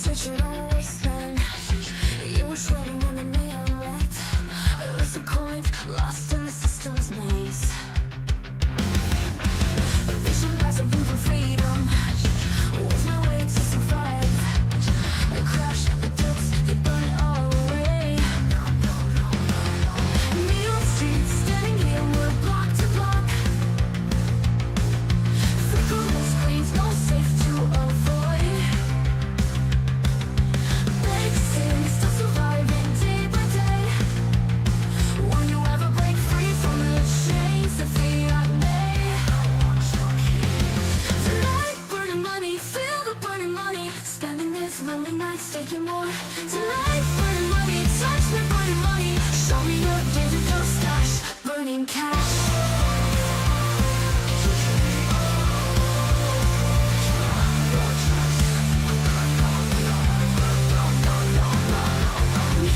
digital wasteland. You were sweating in the neon light. It was a coin lost in the system's maze. A vision passing for freedom was my way to survive. The crash, the dust, they burn it all away. Neon streets, standing here, we're block to block. Flickering screens, no safe to avoid. Big cities still surviving day by day. Will you ever break free from the chains that fiat made? Tonight, burning money, feel the burning money. Spending this lonely nights, taking more. Tonight, burning money, touch me, burning money. Show me your digital stash, burning cash.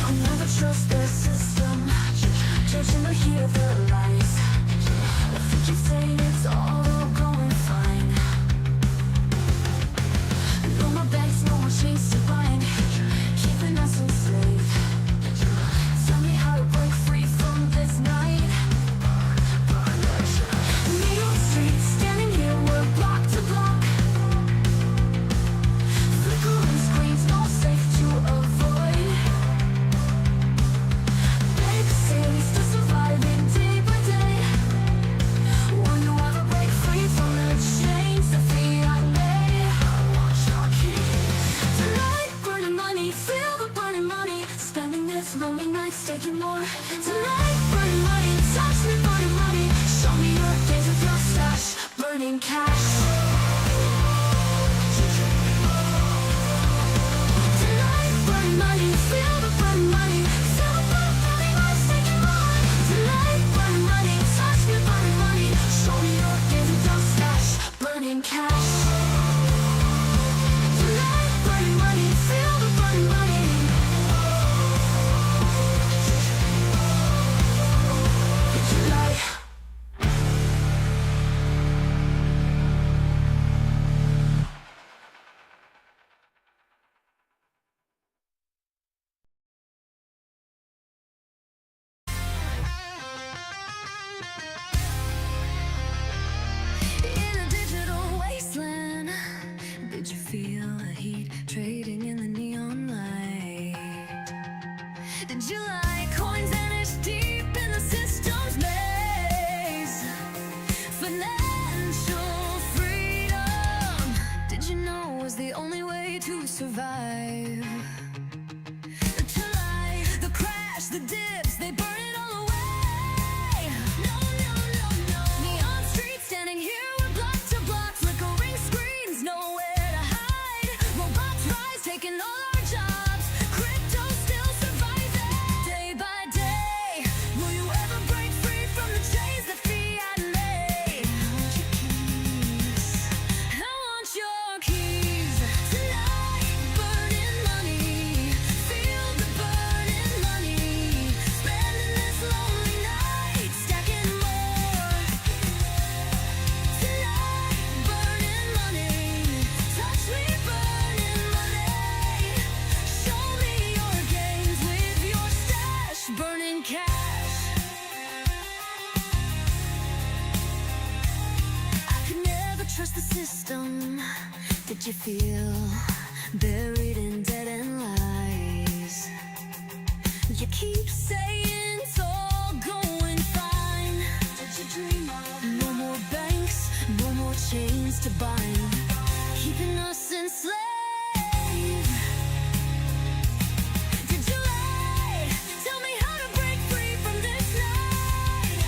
I'll never trust the system, judging or hear the lies. I think you say it's all going fine. No more banks, no more chains to bind, keeping us enslaved. Tell me how to break free from this night. Neon streets, standing here, we're block to block. Flickering screens, no safe to avoid. Big cities still surviving day by day. Will you ever break free from the chains that fiat made? Tonight, burning money, feel the burning money. Spending this lonely nights, taking more. Tonight, burning money, touch me, burning money. Show me your days of your stash, burning cash. Tonight, burning money, feel the burning money. Feel the burning money, nights, taking more. Tonight, burning money, touch me, burning money. Show me your days of your stash, burning cash. Tonight, burning money, feel the burning money. Tonight. In a digital wasteland, did you feel the heat trading in the neon light? Did you like coins vanished deep in the system's maze? Financial freedom, did you know was the only way to survive? To lie, the crash, the dips, they burn it all away. No, no, no, no. Neon streets standing here, we're block to block. Flickering screens, nowhere to hide. Robots rise, taking all our jobs. Crypto still surviving day by day. Will you ever break free from the chains that fiat made? I want your keys. Tonight, burning money. Feel the burning money. Spending this lonely night, stacking more. Tonight, burning money. Touch me, burning money. Show me your gains with your stash, burning cash. I could never trust the system. Did you feel buried in dead-end lies? You keep saying it's all going fine. Did you dream of no more banks, no more chains to bind, keeping us enslaved? Did you lie? Tell me how to break free from this night.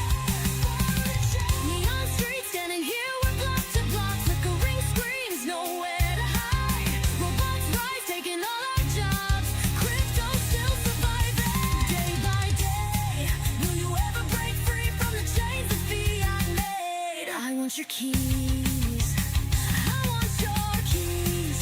Neon streets standing here, we're block to block. Flickering screens, nowhere to hide. Robots rise, taking all our jobs. Crypto still surviving day by day. Will you ever break free from the chains that fiat made? I want your keys. I want your keys.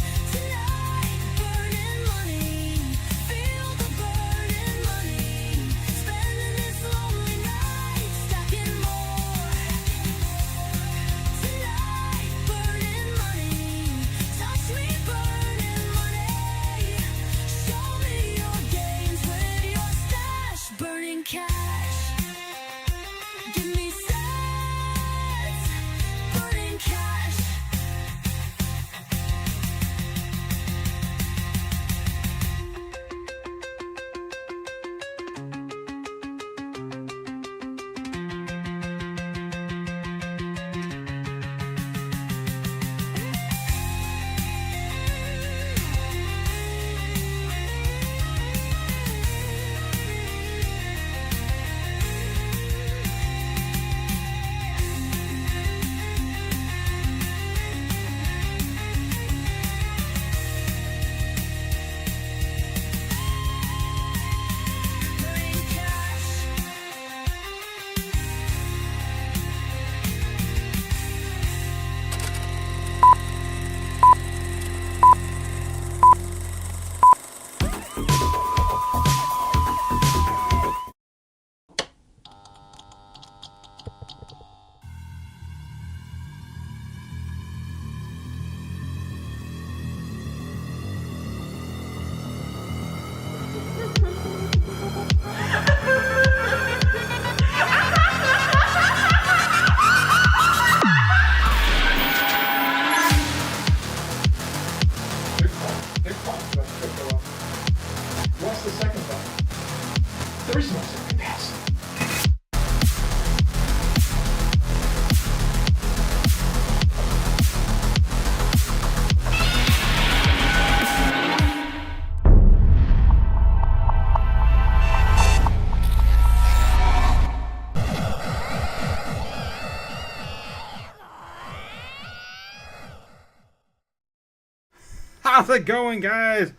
How's it going, guys?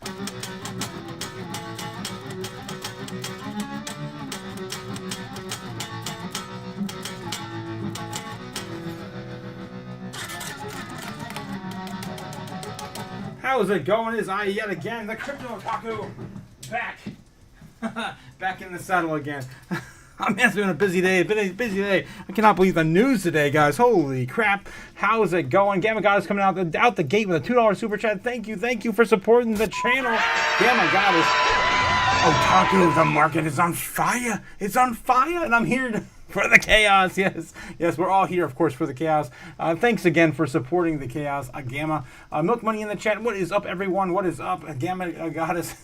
How's it going? Is I yet again, the Crypto Otaku, back. Back in the saddle again. I'm been a busy day. Busy day. I cannot believe the news today, guys. Holy crap. How's it going? Gamma God is coming out the gate with a $2 super chat. Thank you for supporting the channel. Gamma God is Otaku. The market is on fire. It's on fire, and I'm here for the chaos. Yes, we're all here, of course, for the chaos. Thanks again for supporting the chaos. Gamma. Milk Money in the chat. What is up, everyone? What is up? Gamma Goddess.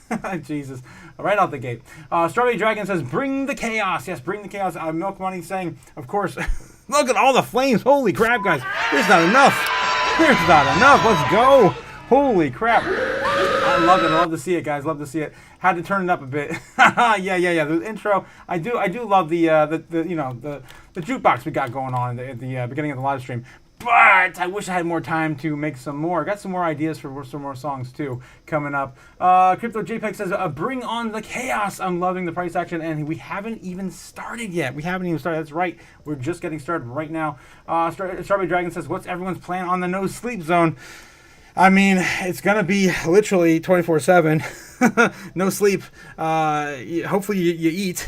Jesus. Right out the gate. Strawberry Dragon says, bring the chaos. Yes, bring the chaos. Milk Money saying, of course, look at all the flames. Holy crap, guys. There's not enough. There's not enough. Let's go. Holy crap. I love it. I love to see it, guys. Love to see it. Had to turn it up a bit. yeah. The intro. I do love the jukebox we got going on at the beginning of the live stream. But I wish I had more time to make some more. Got some more ideas for some more songs too coming up. Crypto JPEG says, "Bring on the chaos." I'm loving the price action, and we haven't even started yet. That's right. We're just getting started right now. Strawberry Dragon says, "What's everyone's plan on the no sleep zone?" I mean, it's going to be literally 24/7. No sleep. Hopefully you eat.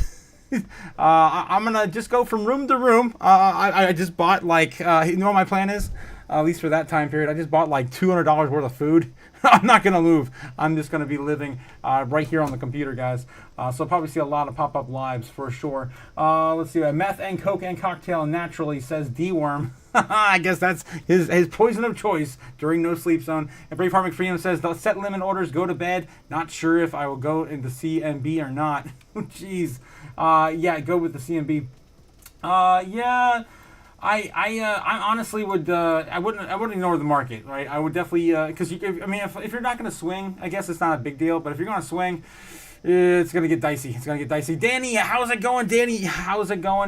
I'm going to just go from room to room. I just bought, like, you know what my plan is? At least for that time period. I just bought, like, $200 worth of food. I'm not going to move. I'm just going to be living right here on the computer, guys. So I'll probably see a lot of pop-up lives for sure. Let's see. Meth and Coke and Cocktail naturally, says D-Worm. I guess that's his poison of choice during No Sleep Zone. And Brave Heart McFreedom says, the set limit orders, go to bed. Not sure if I will go into CMB or not. Jeez. Yeah, go with the CMB. Yeah. I honestly would I wouldn't ignore the market, right? I would definitely because if you're not going to swing, I guess it's not a big deal. But if you're going to swing, it's going to get dicey. Danny, how's it going?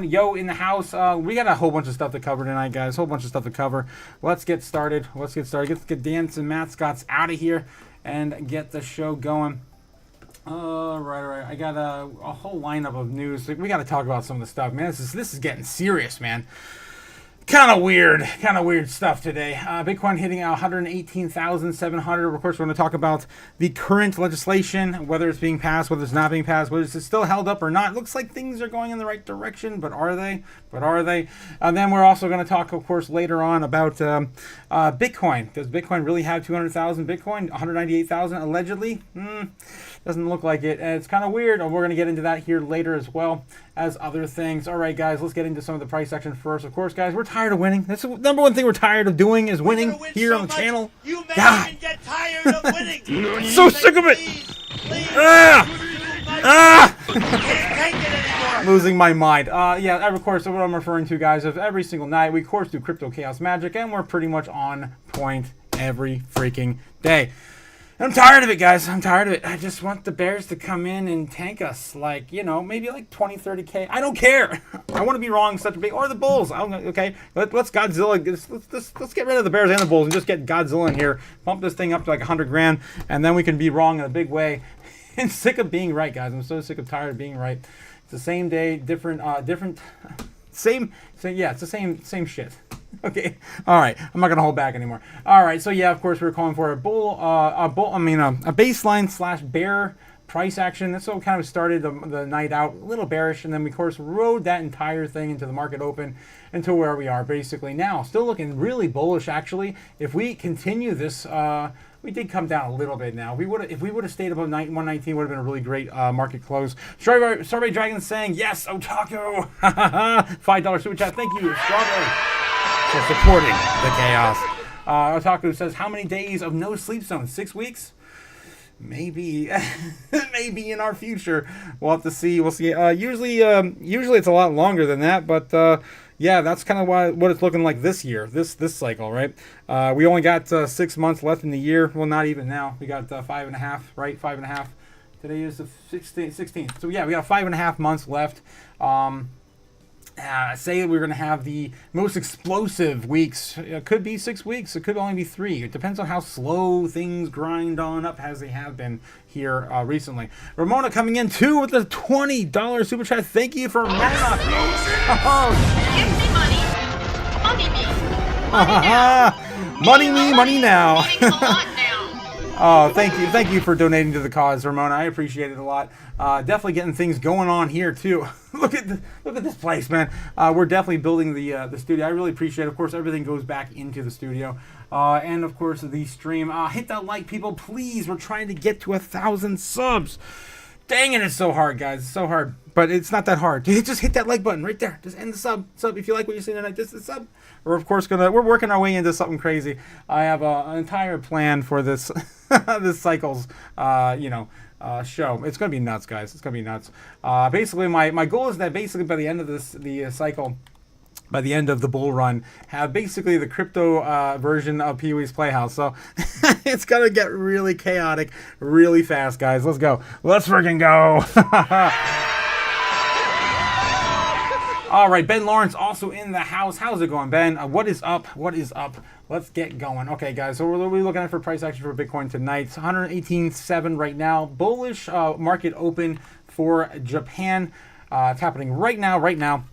Yo, in the house. We got a whole bunch of stuff to cover tonight, guys. Whole bunch of stuff to cover. Let's get started. Let's get Dance and Mascots out of here and get the show going. Right. I got a whole lineup of news. We got to talk about some of the stuff, man. This is getting serious, man. Kind of weird stuff today. Bitcoin hitting 118,700. Of course, we're going to talk about the current legislation, whether it's being passed, whether it's not being passed, whether it's still held up or not. It looks like things are going in the right direction, but are they? And then we're also going to talk, of course, later on about Bitcoin. Does Bitcoin really have 200,000 Bitcoin? 198,000 allegedly? Doesn't look like it. And it's kind of weird. And we're going to get into that here later as well as other things. All right, guys, let's get into some of the price action first. Of course, guys, we're tired of winning. That's the number one thing we're tired of doing is winning here so on the channel. You may even get tired of winning. So sick of it. Can't take it anymore. Losing my mind. Yeah, of course, what I'm referring to, guys, is every single night we, of course, do Crypto Chaos Magic, and we're pretty much on point every freaking day. I'm tired of it, guys. I'm tired of it. I just want the Bears to come in and tank us, like, maybe like 20, 30K. I don't care. I want to be wrong such a big, or the Bulls. Okay, let's Godzilla. Let's get rid of the Bears and the Bulls and just get Godzilla in here. Pump this thing up to like 100 grand, and then we can be wrong in a big way. And sick of being right, guys. I'm so tired of being right. It's the same day, different. Same. So yeah, it's the same shit. Okay. All right. I'm not gonna hold back anymore. All right. So yeah, of course, we're calling for a baseline / bear price action. That's what kind of started the night out, a little bearish, and then we of course rode that entire thing into the market open until where we are basically now. Still looking really bullish, actually. If we continue this, we did come down a little bit now. If we would have stayed above 119, would have been a really great market close. Strawberry Dragon saying yes, Otaku. $5 super chat. Thank you, Strawberry, for supporting the chaos. Otaku says, how many days of no sleep zone? 6 weeks? Maybe in our future. We'll have to see. We'll see. Usually it's a lot longer than that, but yeah, that's kind of what it's looking like this year, this cycle, right? We only got 6 months left in the year. Well, not even now. We got 5.5, right? 5.5. Today is the 16th. So yeah, we got 5.5 months left. say we're going to have the most explosive weeks. It could be 6 weeks. It could only be 3. It depends on how slow things grind on up as they have been here recently. Ramona coming in too with the $20 super chat. Thank you for Ramona. Give me money. Money me. Money me, money now. Getting a lot now. Oh, thank you for donating to the cause, Ramona. I appreciate it a lot. Definitely getting things going on here too. look at this place, man. We're definitely building the studio. I really appreciate it. Of course, everything goes back into the studio, and of course the stream. Hit that like, people, please. We're trying to get to 1,000 subs. Dang it, it's so hard, guys. It's so hard, but it's not that hard. Just hit that like button right there. Just end the sub if you like what you see tonight. Just the sub. We're of course we're working our way into something crazy. I have an entire plan for this this cycle's show. It's gonna be nuts, guys. It's gonna be nuts. Basically, my goal is that basically by the end of the cycle, by the end of the bull run, have basically the crypto version of Pee-wee's Playhouse. So it's gonna get really chaotic really fast, guys. Let's go. Let's freaking go. All right, Ben Lawrence also in the house. How's it going, Ben? What is up? What is up? Let's get going. Okay, guys, so we're looking at for price action for Bitcoin tonight. It's 118.7 right now. Bullish market open for Japan. It's happening right now.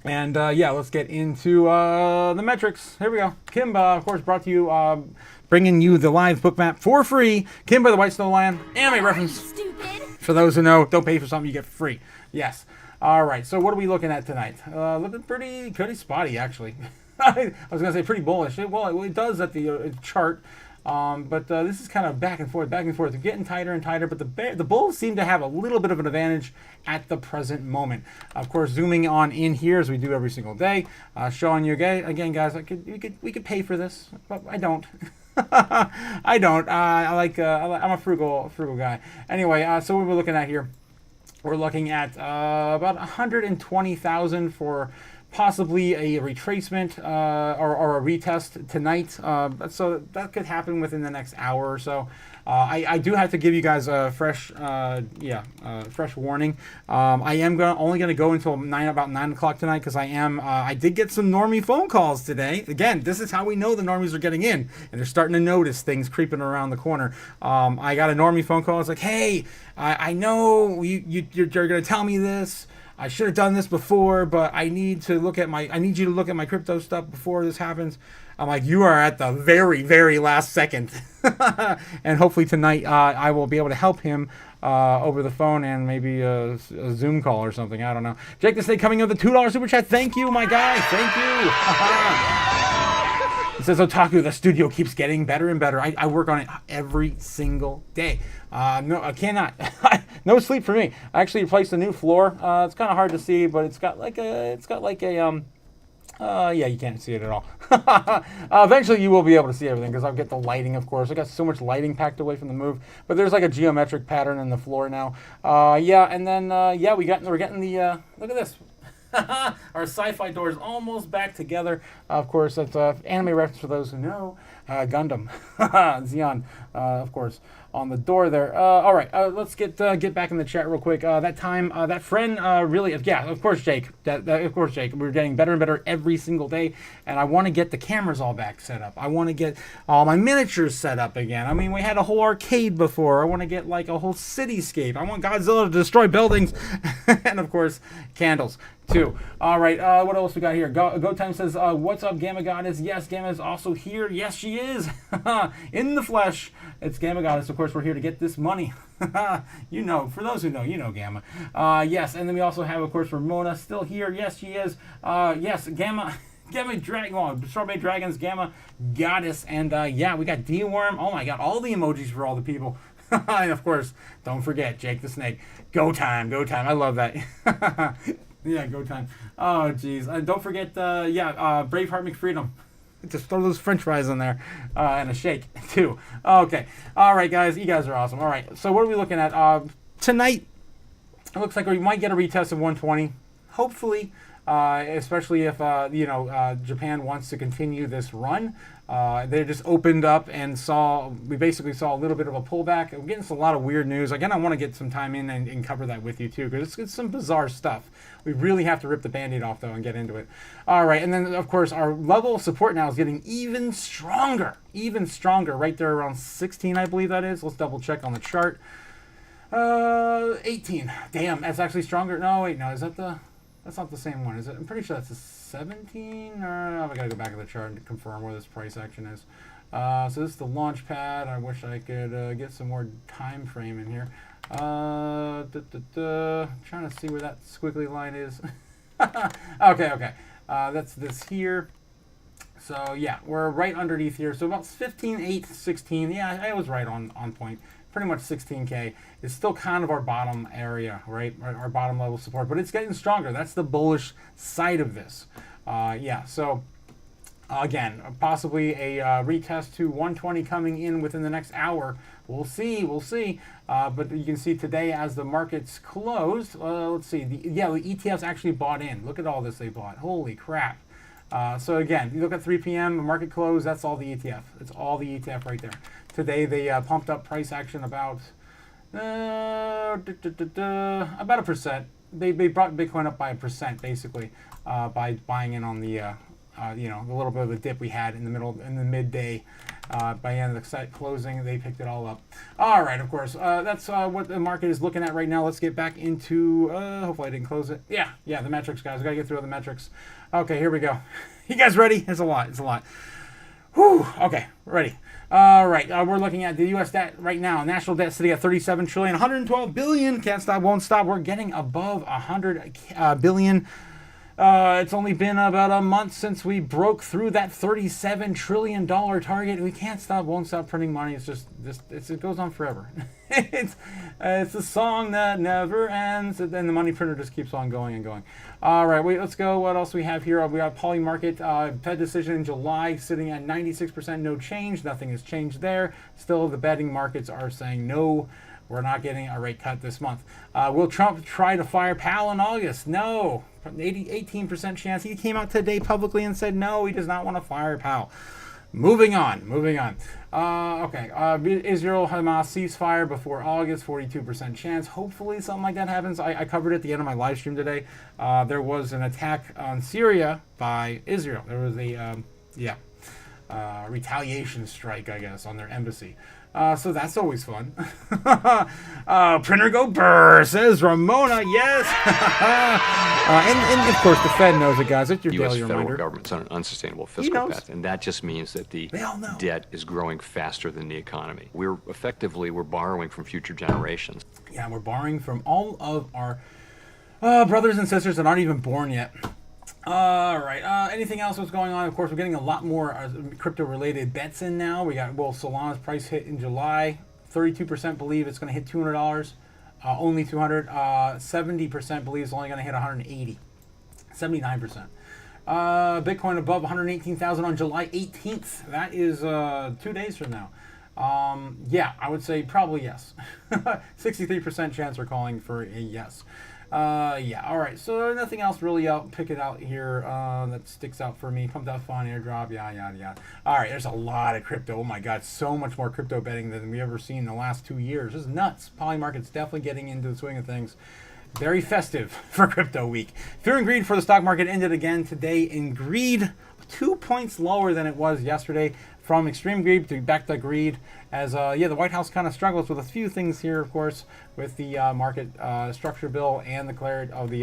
And yeah, let's get into the metrics. Here we go. Kimba, of course, brought to you, bringing you the live book map for free. Kimba, the White Snow Lion, anime reference. Stupid. For those who know, don't pay for something you get for free. Yes. All right, so what are we looking at tonight? Looking pretty spotty, actually. I was going to say pretty bullish. It does at the chart, but this is kind of back and forth. They're getting tighter and tighter, but the bulls seem to have a little bit of an advantage at the present moment. Of course, zooming on in here as we do every single day, showing you again, guys. We could pay for this, but I don't. I don't. I'm a frugal guy. Anyway, so what we're looking at here. We're looking at about 120,000 for possibly a retracement or a retest tonight. So that could happen within the next hour or so. I do have to give you guys a fresh warning. I am only going to go until about 9 o'clock tonight because I did get some normie phone calls today. Again, this is how we know the normies are getting in and they're starting to notice things creeping around the corner. I got a normie phone call. It's like, hey, I know you're going to tell me this. I should have done this before, but I need you to look at my crypto stuff before this happens. I'm like, you are at the very, very last second. And hopefully tonight I will be able to help him over the phone and maybe a Zoom call or something. I don't know. Jake the Snake coming in with a $2 super chat. Thank you, my guy. Thank you. It says, Otaku, the studio keeps getting better and better. I work on it every single day. No, I cannot. No sleep for me. I actually replaced a new floor. It's kind of hard to see, but it's got like a yeah, you can't see it at all. Eventually you will be able to see everything because I'll get the lighting, of course. I got so much lighting packed away from the move, but there's like a geometric pattern in the floor now. Yeah, and then yeah, we're getting the look at this. Our sci-fi door is almost back together. Of course, that's anime reference for those who know. Gundam, Xeon, of course, on the door there. All right, let's get back in the chat real quick. That friend really, yeah, of course, Jake. Of course, Jake. We're getting better and better every single day, and I want to get the cameras all back set up. I want to get all my miniatures set up again. I mean, we had a whole arcade before. I want to get like a whole cityscape. I want Godzilla to destroy buildings, and of course, candles too. All right, what else we got here? Go Time says, what's up, Gamma Goddess? Yes, Gamma is also here. Yes, she is. In the flesh. It's Gamma Goddess. Of course, we're here to get this money. You know, for those who know, you know Gamma. Yes, and then we also have, of course, Ramona still here. Yes, she is. Yes, Gamma Dragon, Strawberry Dragons, Gamma Goddess, and yeah, we got D-Worm. Oh my God, all the emojis for all the people. And of course, don't forget Jake the Snake. Go time. I love that. Yeah, go time. Oh, geez. Don't forget, yeah, Braveheart McFreedom. Just throw those french fries in there and a shake, too. Okay. All right, guys. You guys are awesome. All right. So what are we looking at? Tonight, it looks like we might get a retest of 120. Hopefully. especially if Japan wants to continue this run. They just opened up and we basically saw a little bit of a pullback. We're getting a lot of weird news. Again, I want to get some time in and cover that with you too, because it's some bizarre stuff. We really have to rip the Band-Aid off though and get into it. All right, and then of course our level of support now is getting even stronger right there around 16, I believe that is. Let's double check on the chart. 18. Damn, that's actually stronger. No, wait, no, is that that's not the same one, is it? I'm pretty sure that's a 17, or I gotta go back to the chart and confirm where this price action is. So this is the launch pad. I wish I could get some more time frame in here. Trying to see where that squiggly line is. Okay. That's this here. So yeah, we're right underneath here. So about 15, 8, 16. Yeah, I was right on point. Pretty much 16K is still kind of our bottom area, right? Our bottom level support, but it's getting stronger. That's the bullish side of this. Yeah, so again, possibly a retest to 120 coming in within the next hour. We'll see. But you can see today as the markets closed, let's see. The ETFs actually bought in. Look at all this they bought. Holy crap. So again, you look at 3 p.m., the market close, that's all the ETF. It's all the ETF right there. Today they pumped up price action about a percent. They brought Bitcoin up by 1% basically by buying in on the the little bit of a dip we had in the midday. By the end of the site closing, they picked it all up. All right, of course, that's what the market is looking at right now. Let's get back into. Hopefully, I didn't close it. Yeah, the metrics, guys. We gotta get through the metrics. Okay, here we go. You guys ready? It's a lot. Whew. Okay, ready. All right, we're looking at the U.S. debt right now. National debt sitting at 37 trillion, 112 billion. Can't stop, won't stop. We're getting above 100 billion. It's only been about a month since we broke through that $37 trillion target. We can't stop, won't stop printing money. It's just it goes on forever. it's a song that never ends, and then the money printer just keeps on going and going. All right, let's go. What else we have here? We got Poly Market Fed decision in July sitting at 96%, no change. Nothing has changed there. Still, the betting markets are saying no. We're not getting a rate cut this month. Will Trump try to fire Powell in August? No. 18% chance. He came out today publicly and said no, he does not want to fire Powell. Moving on. Okay. Israel-Hamas ceasefire before August, 42% chance. Hopefully something like that happens. I covered it at the end of my live stream today. There was an attack on Syria by Israel. There was a retaliation strike, I guess, on their embassy. So that's always fun. Printer go brr, says Ramona. Yes. and of course the Fed knows it, guys. It's your U.S. daily federal reminder. government's on an unsustainable fiscal path, and that just means that the They all know. debt is growing faster than the economy. We're borrowing from future generations. Yeah, we're borrowing from all of our brothers and sisters that aren't even born yet. All right. Anything else was going on? Of course, we're getting a lot more crypto-related bets in now. We got Solana's price hit in July. 32% believe it's going to hit $200. Only 200. 70% believe it's only going to hit 180. 79%. Bitcoin above 118,000 on July 18th. That is 2 days from now. Yeah, I would say probably yes. 63% chance we're calling for a yes. Yeah, all right. So nothing else really pick it out here that sticks out for me. Pumped out fun, airdrop, yada. All right, there's a lot of crypto. Oh my God, so much more crypto betting than we've ever seen in the last 2 years. This is nuts. Poly Market's definitely getting into the swing of things. Very festive for crypto week. Fear and greed for the stock market ended again today in greed, 2 points lower than it was yesterday. From extreme greed to back to greed, as the White House kind of struggles with a few things here, of course, with the market structure bill and the clarity of the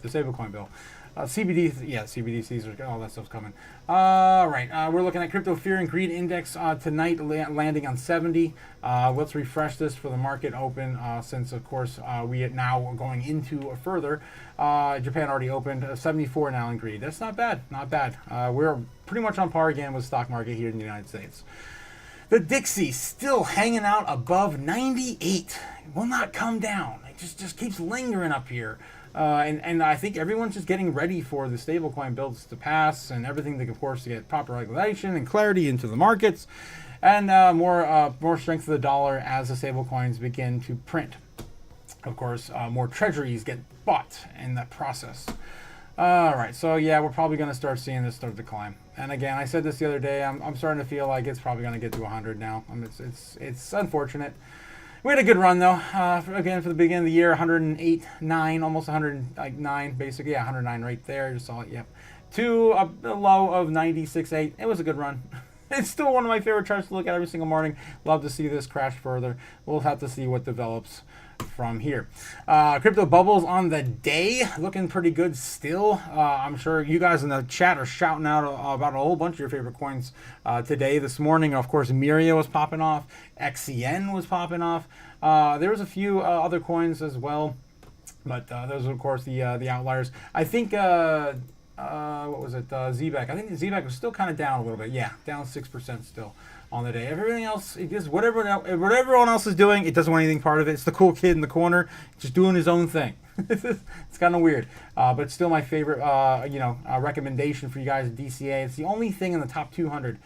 stablecoin bill. CBDCs, all that stuff's coming. All right, we're looking at crypto fear and greed index tonight, landing on 70. Let's refresh this for the market open, since of course we are now going into a further. Japan already opened 74 now in greed. That's not bad, we're pretty much on par again with the stock market here in the United States. The Dixie still hanging out above 98. Will not come down. It just keeps lingering up here. And I think everyone's just getting ready for the stablecoin bills to pass and everything, of course, to get proper regulation and clarity into the markets, and more strength of the dollar as the stablecoins begin to print. of course, more treasuries get bought in that process. All right, so yeah, we're probably going to start seeing this start to climb. And again, I said this the other day. I'm starting to feel like it's probably going to get to 100 now. It's unfortunate. We had a good run though. Again, for the beginning of the year, 108.9, almost 109, basically. Yeah, 109 right there. You saw it. Yep. To a low of 96.8. It was a good run. It's still one of my favorite charts to look at every single morning. Love to see this crash further. We'll have to see what develops from here. Crypto bubbles on the day, looking pretty good still. I'm sure you guys in the chat are shouting out about a whole bunch of your favorite coins today. This morning, of course, Miria was popping off. XCN was popping off. There was a few other coins as well, but those are, of course, the outliers. I think what was it? ZBAC. I think the ZBAC was still kind of down a little bit. Yeah, down 6% still on the day. Everything else, it just whatever everyone else is doing, it doesn't want anything part of it. It's the cool kid in the corner, just doing his own thing. It's kind of weird, but still my favorite. Recommendation for you guys at DCA. It's the only thing in the top 200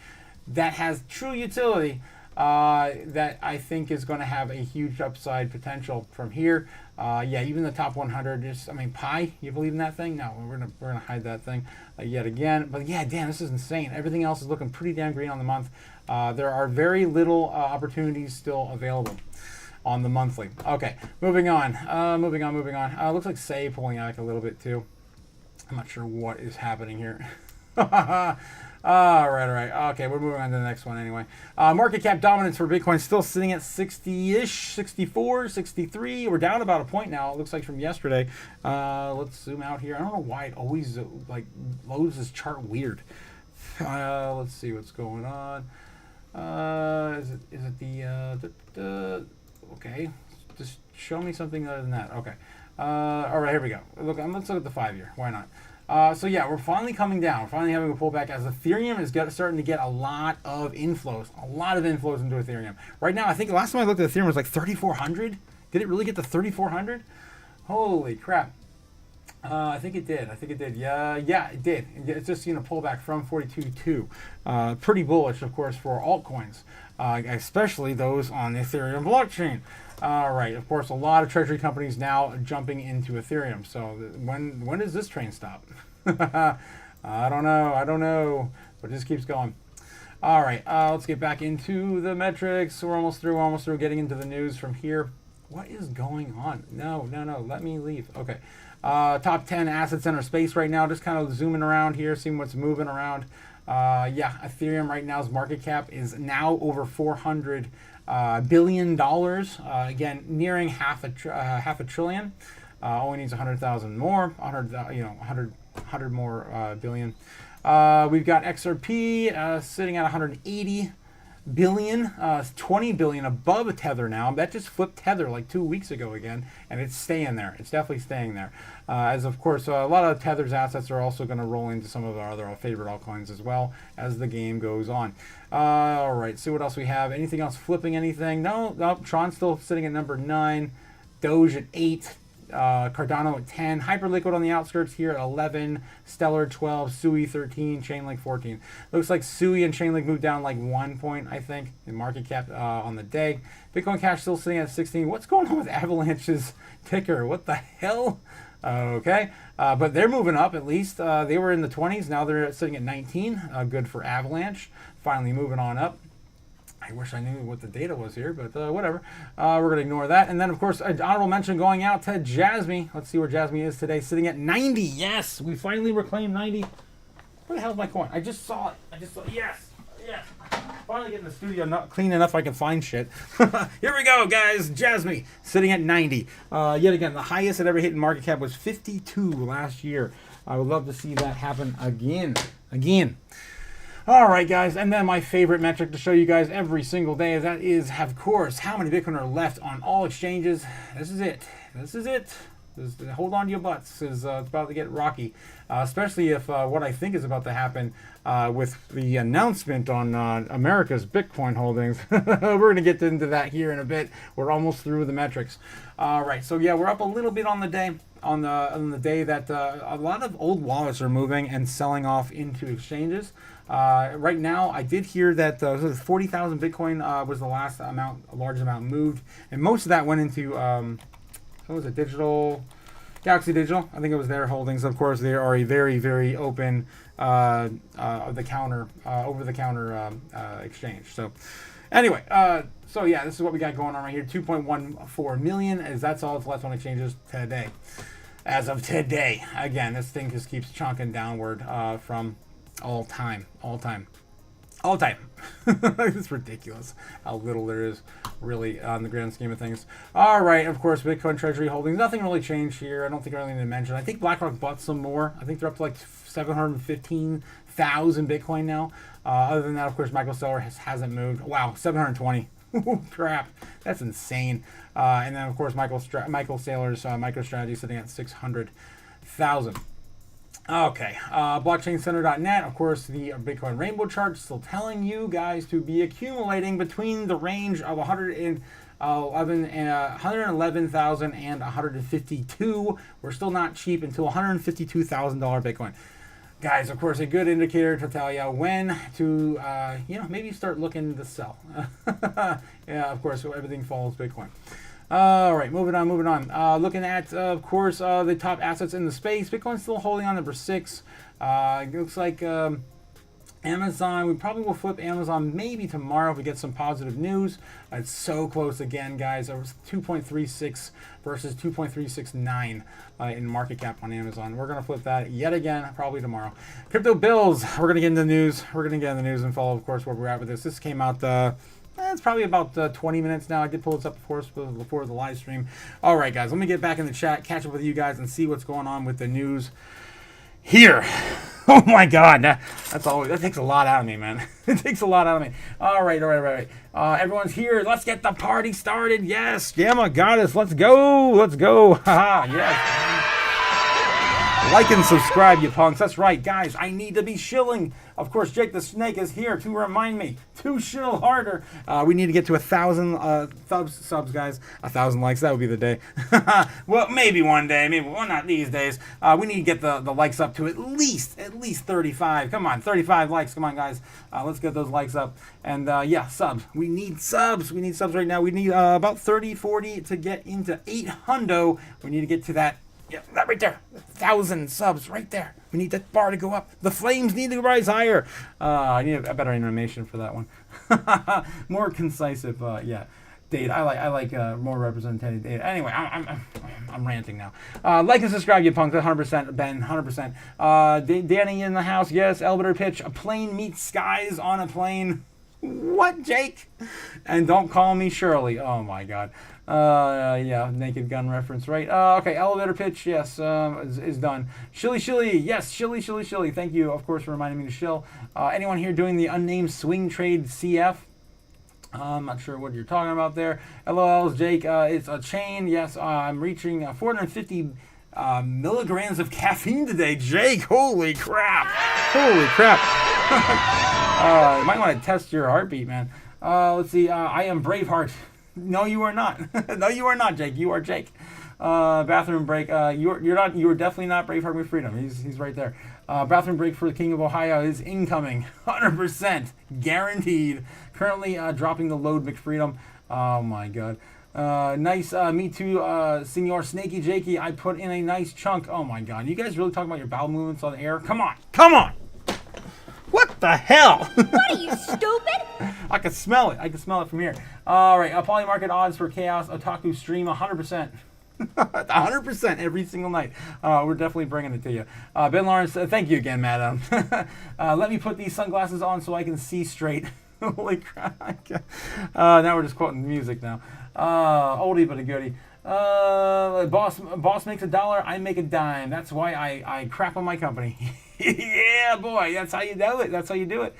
that has true utility. That I think is going to have a huge upside potential from here. Yeah, even the top 100. Pi. You believe in that thing? No, we're gonna hide that thing yet again. But yeah, damn, this is insane. Everything else is looking pretty damn green on the month. There are very little opportunities still available on the monthly. Okay, moving on. Looks like Say pulling out a little bit too. I'm not sure what is happening here. All right. Okay, we're moving on to the next one anyway. Market cap dominance for Bitcoin still sitting at 60-ish, 64, 63. We're down about a point now, it looks like, from yesterday. Let's zoom out here. I don't know why it always loads this chart weird. Let's see what's going on. Is it the okay, just show me something other than that. Okay. All right, here we go. Let's look at the 5-year. Why not? So yeah, we're finally coming down. We're finally having a pullback as Ethereum is starting to get a lot of inflows. Into Ethereum. Right now, I think the last time I looked at Ethereum was like 3,400. Did it really get to 3,400? Holy crap. I think it did. Yeah, it did. It's just seen a pullback from 42.2. Pretty bullish, of course, for altcoins, especially those on the Ethereum blockchain. All right, of course, a lot of treasury companies now jumping into Ethereum. So when does this train stop? I don't know, but it just keeps going. All right, let's get back into the metrics. We're almost through getting into the news from here. What is going on? No, let me leave. Okay. Top 10 assets in our space right now. Just kind of zooming around here, seeing what's moving around. Yeah, Ethereum right now's market cap is now over $400 billion. Again, nearing half a trillion. Only needs 100,000 more. 100 more billion. We've got XRP sitting at 180 billion, 20 billion above Tether now. That just flipped Tether like 2 weeks ago again, and it's staying there. It's definitely staying there. As of course, a lot of Tether's assets are also going to roll into some of our other favorite altcoins as well as the game goes on. All right, see what else we have. Anything else flipping anything? No, Tron's still sitting at number 9, Doge at 8. Cardano at 10, Hyperliquid on the outskirts here at 11, Stellar 12, Sui 13, Chainlink 14. Looks like Sui and Chainlink moved down like 1 point, I think, in market cap on the day. Bitcoin Cash still sitting at 16. What's going on with Avalanche's ticker? What the hell? Okay, but they're moving up at least. They were in the 20s, now they're sitting at 19. Good for Avalanche, finally moving on up. I wish I knew what the data was here, but whatever. We're going to ignore that. And then, of course, an honorable mention going out to Jasmy. Let's see where Jasmy is today, sitting at 90. Yes, we finally reclaimed 90. Where the hell is my coin? I just saw it. Yes. Finally getting the studio not clean enough I can find shit. Here we go, guys. Jasmy sitting at 90. Yet again, the highest it ever hit in market cap was 52 last year. I would love to see that happen again. All right, guys, and then my favorite metric to show you guys every single day is, of course, how many Bitcoin are left on all exchanges. This is it. Just hold on to your butts, because it's about to get rocky, especially if what I think is about to happen with the announcement on America's Bitcoin holdings. We're going to get into that here in a bit. We're almost through the metrics. All right, so yeah, we're up a little bit on the day. On the day that a lot of old wallets are moving and selling off into exchanges. Right now, I did hear that 40,000 Bitcoin was the last large amount moved, and most of that went into what was it, Digital, Galaxy Digital. I think it was their holdings. Of course, they are a very, very open over the counter exchange. So anyway, so yeah, this is what we got going on right here. 2.14 million, as that's all that's left on exchanges today. As of today, again, this thing just keeps chunking downward from all time. It's ridiculous how little there is really on the grand scheme of things. All right, of course, Bitcoin Treasury holdings. Nothing really changed here. I don't think I really need to mention. I think BlackRock bought some more. I think they're up to like 715,000 Bitcoin now. Other than that, of course, Michael Saylor hasn't moved. Wow, 720. Crap, that's insane. And then, of course, Michael Saylor's MicroStrategy sitting at 600,000. Okay, blockchaincenter.net, of course, the Bitcoin rainbow chart still telling you guys to be accumulating between the range of 111,000 and 152. We're still not cheap until $152,000 Bitcoin. Guys, of course, a good indicator to tell you when to, maybe start looking to sell. Yeah, of course, everything follows Bitcoin. All right, moving on. Looking at, of course, the top assets in the space. Bitcoin's still holding on number 6. It looks like Amazon, we probably will flip Amazon maybe tomorrow if we get some positive news. It's so close again, guys. It was 2.36 versus 2.369 in market cap on Amazon. We're going to flip that yet again, probably tomorrow. Crypto bills, we're going to get into the news. And follow, of course, where we're at with this. This came out it's probably about 20 minutes now. I did pull this up before the live stream. All right, guys, let me get back in the chat, catch up with you guys, and see what's going on with the news here. Oh my God, that takes a lot out of me, man. It takes a lot out of me. All right. Everyone's here. Let's get the party started. Yes, Gamma Goddess. Let's go. Haha, yes. Like and subscribe, you punks. That's right, guys. I need to be shilling. Of course, Jake the Snake is here to remind me to shill harder. We need to get to 1,000 subs, guys. 1,000 likes. That would be the day. Well, maybe one day. Well, not these days. We need to get the likes up to at least 35. Come on, 35 likes. Come on, guys. Let's get those likes up. And yeah, subs. We need subs. We need subs right now. We need about 30, 40 to get into 800. We need to get to that. Yeah, that right there. 1,000 subs right there. We need that bar to go up. The flames need to rise higher. I need a better animation for that one. More concise, yeah. Data. I like more representative data. Anyway, I'm ranting now. Like and subscribe, you punks. 100%. Ben, 100%. Danny in the house. Yes. Elevator pitch. A plane meets skies on a plane. What, Jake? And don't call me Shirley. Oh my God. Yeah, Naked Gun reference, right? Okay, elevator pitch, yes, is done. Shilly, yes, shilly. Thank you, of course, for reminding me to shill. Anyone here doing the unnamed swing trade CF? I'm not sure what you're talking about there. LOLs, Jake, it's a chain. Yes, I'm reaching 450 milligrams of caffeine today. Jake, holy crap. You might want to test your heartbeat, man. Let's see, I am Braveheart. No, you are not. No, you are not, Jake. You are Jake. Bathroom break. You're not. You are definitely not Braveheart with Freedom. He's right there. Bathroom break for the King of Ohio is incoming. 100% guaranteed. Currently dropping the load, McFreedom. Oh my God. Nice. Me too, Senor Snaky Jakey. I put in a nice chunk. Oh my God. You guys really talking about your bowel movements on the air? Come on. What the hell? What are you, stupid? I can smell it. From here. All right. Poly market odds for Chaos Otaku stream 100%. 100% every single night. We're definitely bringing it to you. Ben Lawrence, thank you again, madam. Let me put these sunglasses on so I can see straight. Holy crap. Now we're just quoting music now. Oldie but a goodie. Boss makes $1, I make a dime. That's why I crap on my company. Yeah, boy, that's how you do it.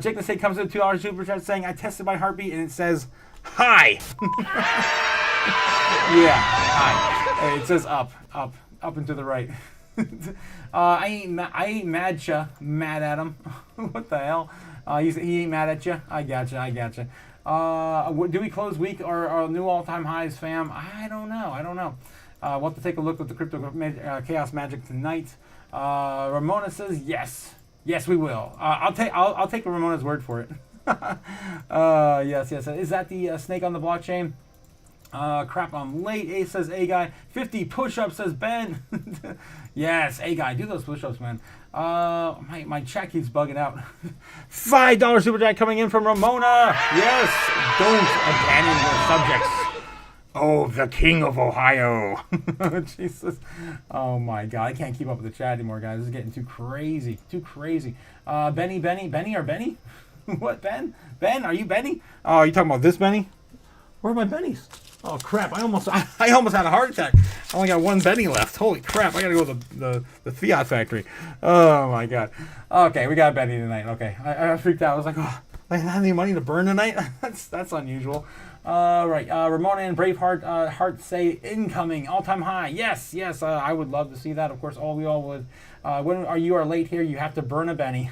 Jake the State comes in $2 super chat saying, I tested my heartbeat and it says, hi. Yeah, hi. It says up and to the right. I ain't mad at him. What the hell? He ain't mad at you. I gotcha. Do we close week or new all-time highs, fam? I don't know. We'll have to take a look at the Crypto Chaos Magic tonight. Ramona says yes, we will. I'll take Ramona's word for it. Yes. Is that the snake on the blockchain? Crap, I'm late. A says A guy. 50 push-ups says Ben. Yes, A guy, do those push-ups, man. My chat keeps bugging out. $5 super chat coming in from Ramona. Yes, don't abandon your subjects. Oh, the king of Ohio. Jesus. Oh my God, I can't keep up with the chat anymore, guys. This is getting too crazy. Too crazy. Benny or Benny? What, Ben? Ben, are you Benny? Oh, you talking about this Benny? Where are my bennies? Oh crap! I almost had a heart attack. I only got one Benny left. Holy crap! I gotta go to the Fiat factory. Oh my God. Okay, we got a Benny tonight. Okay, I freaked out. I was like, oh, I didn't have any money to burn tonight. that's unusual. Right. Ramona and Braveheart Heart say incoming all-time high. Yes. I would love to see that. Of course, we all would. When you are late here, you have to burn a Benny.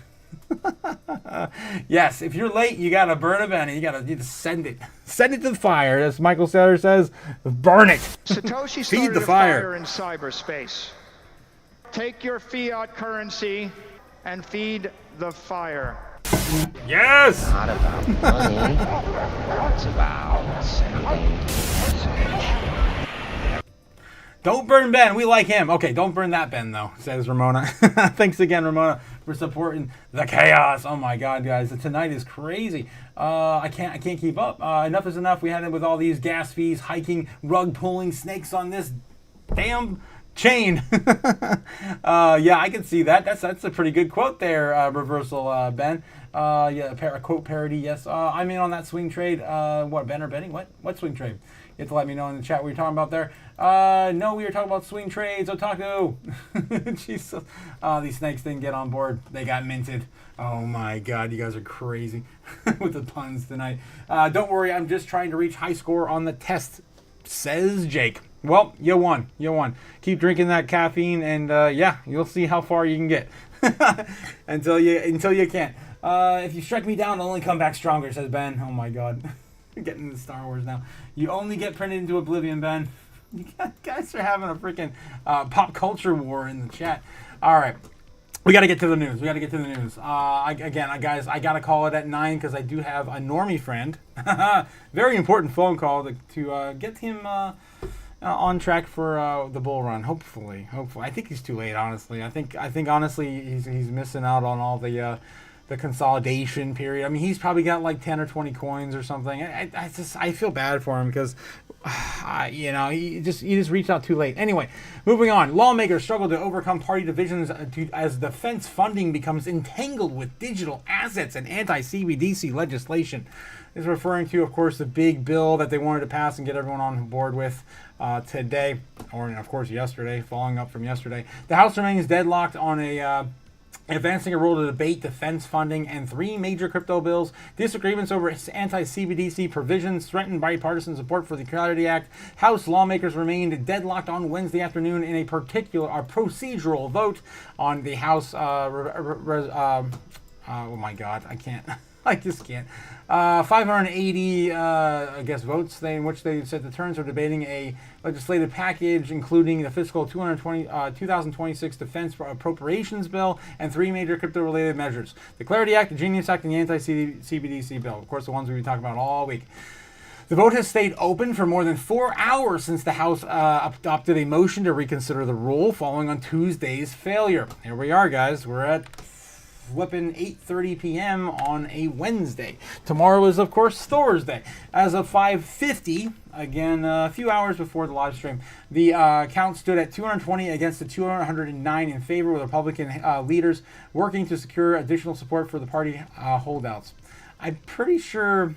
Yes, if you're late, you gotta burn a Benny. You gotta send it to the fire, as Michael Saylor says. Burn it. Satoshi Feed started the a fire in cyberspace. Take your fiat currency and feed the fire. Yes. Not about money. It's about sending message. Don't burn Ben. We like him. Okay, don't burn that Ben, though, says Ramona. Thanks again, Ramona, for supporting the chaos. Oh, my God, guys. Tonight is crazy. I can't keep up. Enough is enough. We had it with all these gas fees, hiking, rug pulling, snakes on this damn chain. Yeah, I can see that. That's a pretty good quote there, Reversal Ben. Yeah, a quote parody, yes. I'm in on that swing trade. What, Ben or Benny? What swing trade? You have to let me know in the chat what you're talking about there. No, we were talking about swing trades, Otaku. Jesus. These snakes didn't get on board. They got minted. Oh my God, you guys are crazy with the puns tonight. Don't worry, I'm just trying to reach high score on the test, says Jake. Well, you won. Keep drinking that caffeine, and yeah, you'll see how far you can get until you can't. If you strike me down, I'll only come back stronger, says Ben. Oh my God. We're getting into Star Wars now. You only get printed into oblivion, Ben. You guys are having a freaking pop culture war in the chat. All right. We got to get to the news. Guys, I got to call it at 9 because I do have a normie friend. Very important phone call to get him on track for the bull run. Hopefully. I think he's too late, honestly. I think honestly he's missing out on all the consolidation period. I mean, he's probably got like 10 or 20 coins or something. I feel bad for him because he just reached out too late. Anyway, moving on. Lawmakers struggle to overcome party divisions as defense funding becomes entangled with digital assets and anti-CBDC legislation. This is referring to, of course, the big bill that they wanted to pass and get everyone on board with today, or of course yesterday, following up from yesterday. The House remains deadlocked on advancing a rule to debate defense funding and 3 major crypto bills. Disagreements over anti-CBDC provisions threatened bipartisan support for the Clarity Act. House lawmakers remained deadlocked on Wednesday afternoon in a procedural vote on the House. Oh my God, I can't. I just can't. 580, votes in which they said the turns are debating a legislative package, including the fiscal 2026 defense appropriations bill and 3 major crypto-related measures. The Clarity Act, the Genius Act, and the anti-CBDC bill. Of course, the ones we've been talking about all week. The vote has stayed open for more than 4 hours since the House adopted a motion to reconsider the rule following on Tuesday's failure. Here we are, guys. We're at flipping 8:30 p.m. on a Wednesday. Tomorrow is, of course, Thursday. As of 5:50, again, a few hours before the live stream, the count stood at 220 against the 209 in favor, with Republican leaders working to secure additional support for the party holdouts. I'm pretty sure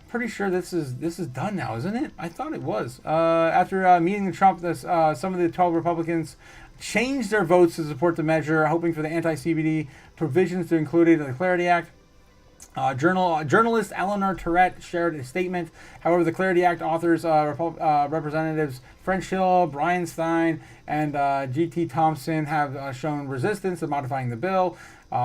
this is done now, isn't it? I thought it was. After meeting Trump, some of the 12 Republicans changed their votes to support the measure, hoping for the anti-CBD provisions to include it in the Clarity Act. Journalist Eleanor Tourette shared a statement. However, the Clarity Act authors, Representatives French Hill, Brian Stein, and G.T. Thompson have shown resistance to modifying the bill.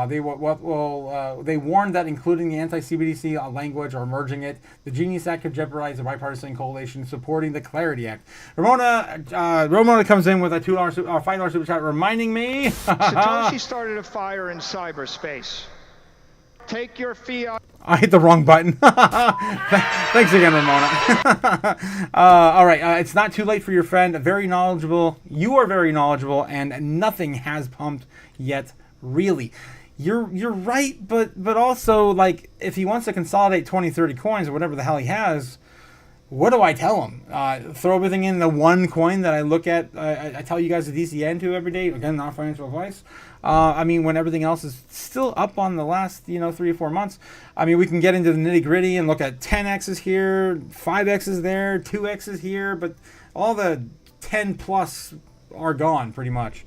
They warned that including the anti-CBDC language or merging it, the Genius Act could jeopardize the bipartisan coalition supporting the Clarity Act. Ramona comes in with a $5 super chat reminding me. Satoshi started a fire in cyberspace. Take your fiat. I hit the wrong button. Thanks again, Ramona. All right, it's not too late for your friend. Very knowledgeable. You are very knowledgeable, and nothing has pumped yet, really. You're right, but also, like, if he wants to consolidate 20, 30 coins or whatever the hell he has, what do I tell him? Throw everything in the one coin that I look at. I tell you guys the DCN to every day. Again, not financial advice. I mean, when everything else is still up on the last, 3 or 4 months. I mean, we can get into the nitty gritty and look at 10x's here, 5x's there, 2x's here, but all the 10 plus are gone pretty much,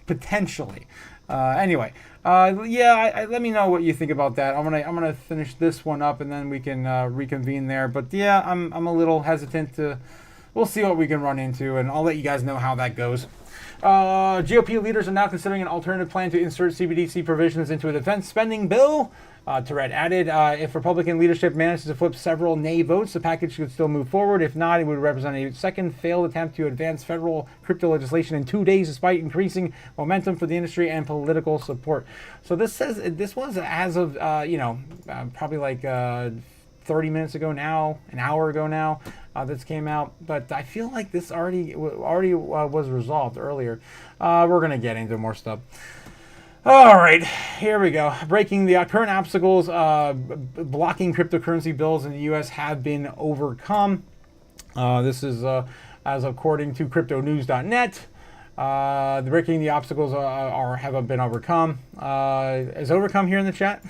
potentially. Anyway, let me know what you think about that. I'm gonna finish this one up and then we can reconvene there. But yeah, I'm a little hesitant to. We'll see what we can run into, and I'll let you guys know how that goes. GOP leaders are now considering an alternative plan to insert CBDC provisions into a defense spending bill. Tourette added, if Republican leadership manages to flip several nay votes, the package could still move forward. If not, it would represent a second failed attempt to advance federal crypto legislation in 2 days, despite increasing momentum for the industry and political support. So this says this was as of probably like 30 minutes ago now, an hour ago now. This came out, but I feel like this already was resolved earlier. We're gonna get into more stuff. All right, here we go. Breaking the current obstacles blocking cryptocurrency bills in the U.S. have been overcome. This is as according to cryptonews.net. Breaking the obstacles have been overcome. Is overcome here in the chat?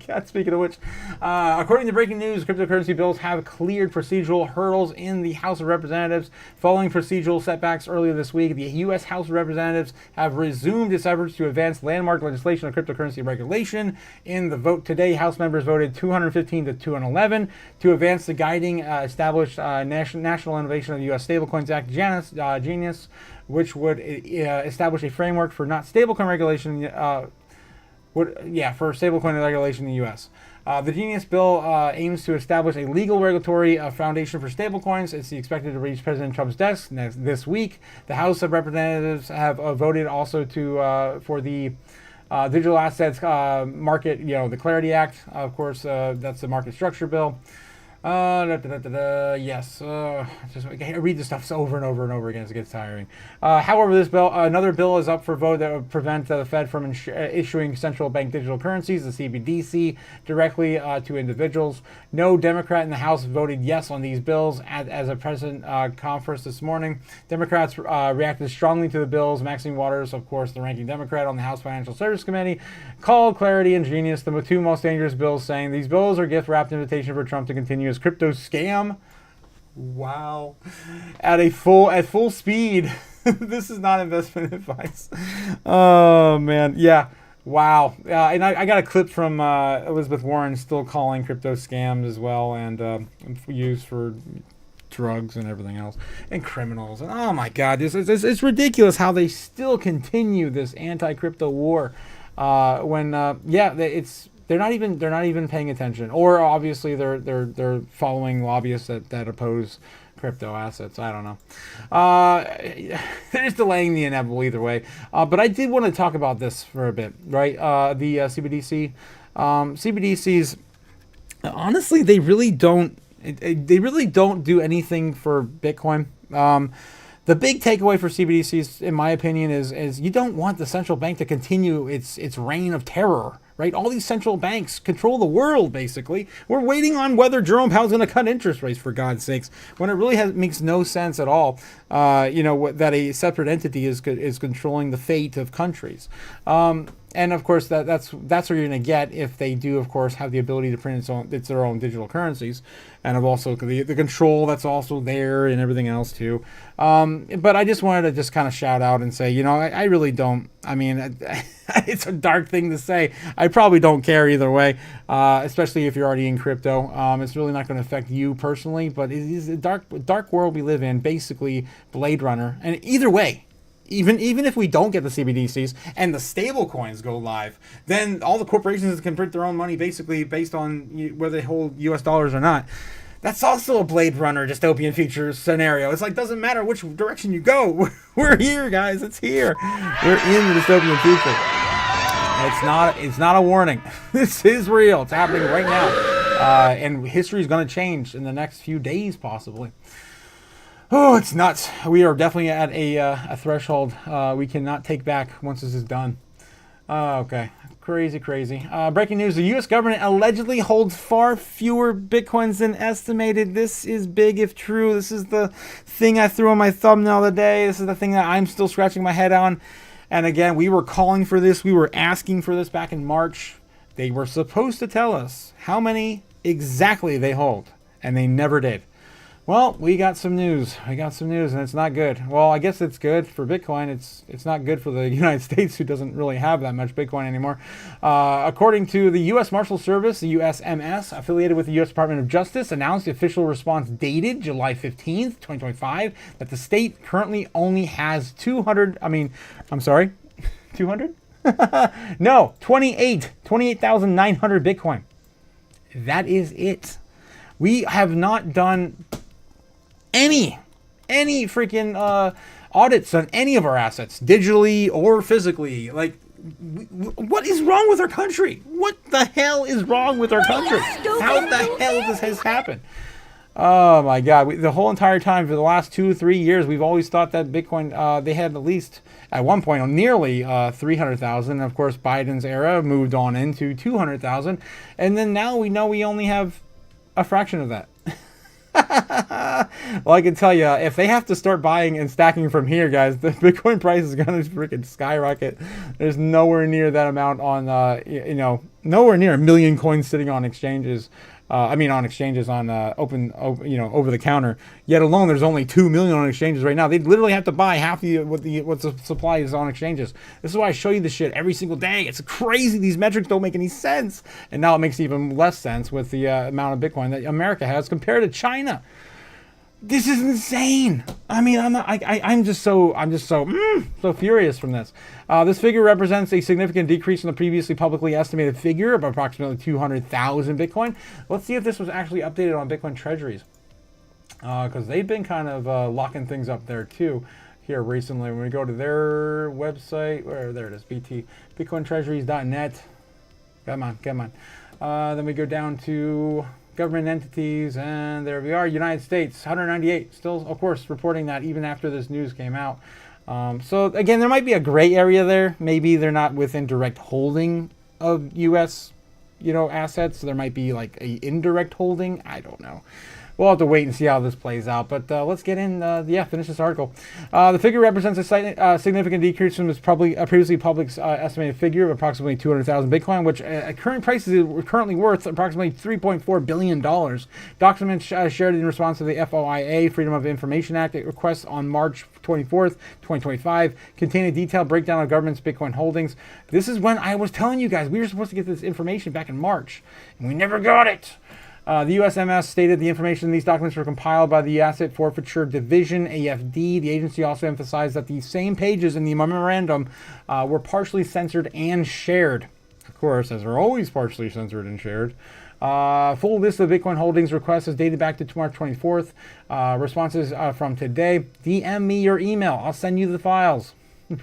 God, speaking of which, according to breaking news, cryptocurrency bills have cleared procedural hurdles in the House of Representatives. Following procedural setbacks earlier this week, the U.S. House of Representatives have resumed its efforts to advance landmark legislation on cryptocurrency regulation. In the vote today, House members voted 215 to 211 to advance the guiding established National Innovation of the U.S. Stablecoins Act, Genius, which would establish a framework for not stablecoin regulation. For stablecoin regulation in the U.S. The Genius bill aims to establish a legal regulatory foundation for stablecoins. It's expected to reach President Trump's desk this week. The House of Representatives have voted also for the digital assets market, the Clarity Act. Of course, that's the market structure bill. Yes. I read this stuff over and over and over again. It gets tiring. However, another bill is up for vote that would prevent the Fed from issuing central bank digital currencies, the CBDC, directly to individuals. No Democrat in the House voted yes on these bills as a President conference this morning. Democrats reacted strongly to the bills. Maxine Waters, of course, the ranking Democrat on the House Financial Services Committee, called Clarity and Genius the two most dangerous bills, saying these bills are gift-wrapped invitation for Trump to continue crypto scam. Wow. At full speed. This is not investment advice. Oh man, yeah. Wow. And I got a clip from Elizabeth Warren still calling crypto scams as well, and used for drugs and everything else, and criminals. And oh my God, it's ridiculous how they still continue this anti-crypto war. They're not even paying attention, or obviously they're following lobbyists that oppose crypto assets. I don't know. They're just delaying the inevitable either way. But I did want to talk about this for a bit, right? The CBDC, CBDCs. Honestly, they really don't do anything for Bitcoin. The big takeaway for CBDCs, in my opinion, is you don't want the central bank to continue its reign of terror, right? All these central banks control the world, basically. We're waiting on whether Jerome Powell's going to cut interest rates, for God's sakes, when it really makes no sense at all, that a separate entity is controlling the fate of countries. And of course, that's what you're going to get if they do, of course, have the ability to print their own digital currencies, and of also the control that's also there and everything else too. But I just wanted to just kind of shout out and say, I really don't. I mean, it's a dark thing to say. I probably don't care either way, especially if you're already in crypto. It's really not going to affect you personally, but it is a dark world we live in. Basically, Blade Runner, and either way. Even if we don't get the CBDCs and the stable coins go live, then all the corporations can print their own money basically based on whether they hold US dollars or not. That's also a Blade Runner dystopian future scenario. It's like, doesn't matter which direction you go. We're here, guys. It's here. We're in the dystopian future. It's not a warning. This is real. It's happening right now. And history is going to change in the next few days, possibly. Oh, it's nuts. We are definitely at a threshold we cannot take back once this is done. Okay. Crazy. Breaking news. The U.S. government allegedly holds far fewer Bitcoins than estimated. This is big if true. This is the thing I threw on my thumbnail today. This is the thing that I'm still scratching my head on. And again, we were calling for this. We were asking for this back in March. They were supposed to tell us how many exactly they hold. And they never did. Well, we got some news. And it's not good. Well, I guess it's good for Bitcoin. It's not good for the United States, who doesn't really have that much Bitcoin anymore. According to the U.S. Marshal Service, the USMS, affiliated with the U.S. Department of Justice, announced the official response dated July 15th, 2025, that the state currently only has 200? No, 28,900 Bitcoin. That is it. We have not done any freaking audits on any of our assets, digitally or physically. Like, what is wrong with our country? What the hell is wrong with our country? How the hell this has happened? Oh my God! The whole entire time for the last 2 or 3 years, we've always thought that Bitcoin they had at least at one point nearly 300,000. Of course, Biden's era moved on into 200,000, and then now we know we only have a fraction of that. Well, I can tell you, if they have to start buying and stacking from here, guys, the Bitcoin price is going to freaking skyrocket. There's nowhere near that amount on, nowhere near 1 million coins sitting on exchanges. On exchanges on over the counter. Yet alone, there's only 2 million on exchanges right now. They literally have to buy half what the supply is on exchanges. This is why I show you this shit every single day. It's crazy. These metrics don't make any sense, and now it makes even less sense with the amount of Bitcoin that America has compared to China. This is insane. I mean, I'm just so furious from this. This figure represents a significant decrease in the previously publicly estimated figure of approximately 200,000 Bitcoin. Let's see if this was actually updated on Bitcoin treasuries, because they've been kind of locking things up there too here recently. When we go to their website, there it is, bitcointreasuries.net. Come on. Then we go down to government entities, and there we are. United States, 198. Still, of course, reporting that even after this news came out. So again, there might be a gray area there. Maybe they're not within direct holding of U.S. assets. There might be like a indirect holding. I don't know. We'll have to wait and see how this plays out. But let's get in. Finish this article. The figure represents a significant decrease from its previously public estimated figure of approximately 200,000 Bitcoin, which at current prices is currently worth approximately $3.4 billion. Documents shared in response to the FOIA, Freedom of Information Act request on March 24th, 2025, contain a detailed breakdown of government's Bitcoin holdings. This is when I was telling you guys we were supposed to get this information back in March, and we never got it. The USMS stated the information in these documents were compiled by the Asset Forfeiture Division, AFD. The agency also emphasized that the same pages in the memorandum were partially censored and shared. Of course, as they're always partially censored and shared. Full list of Bitcoin holdings requests is dated back to March 24th. Responses from today. DM me your email. I'll send you the files.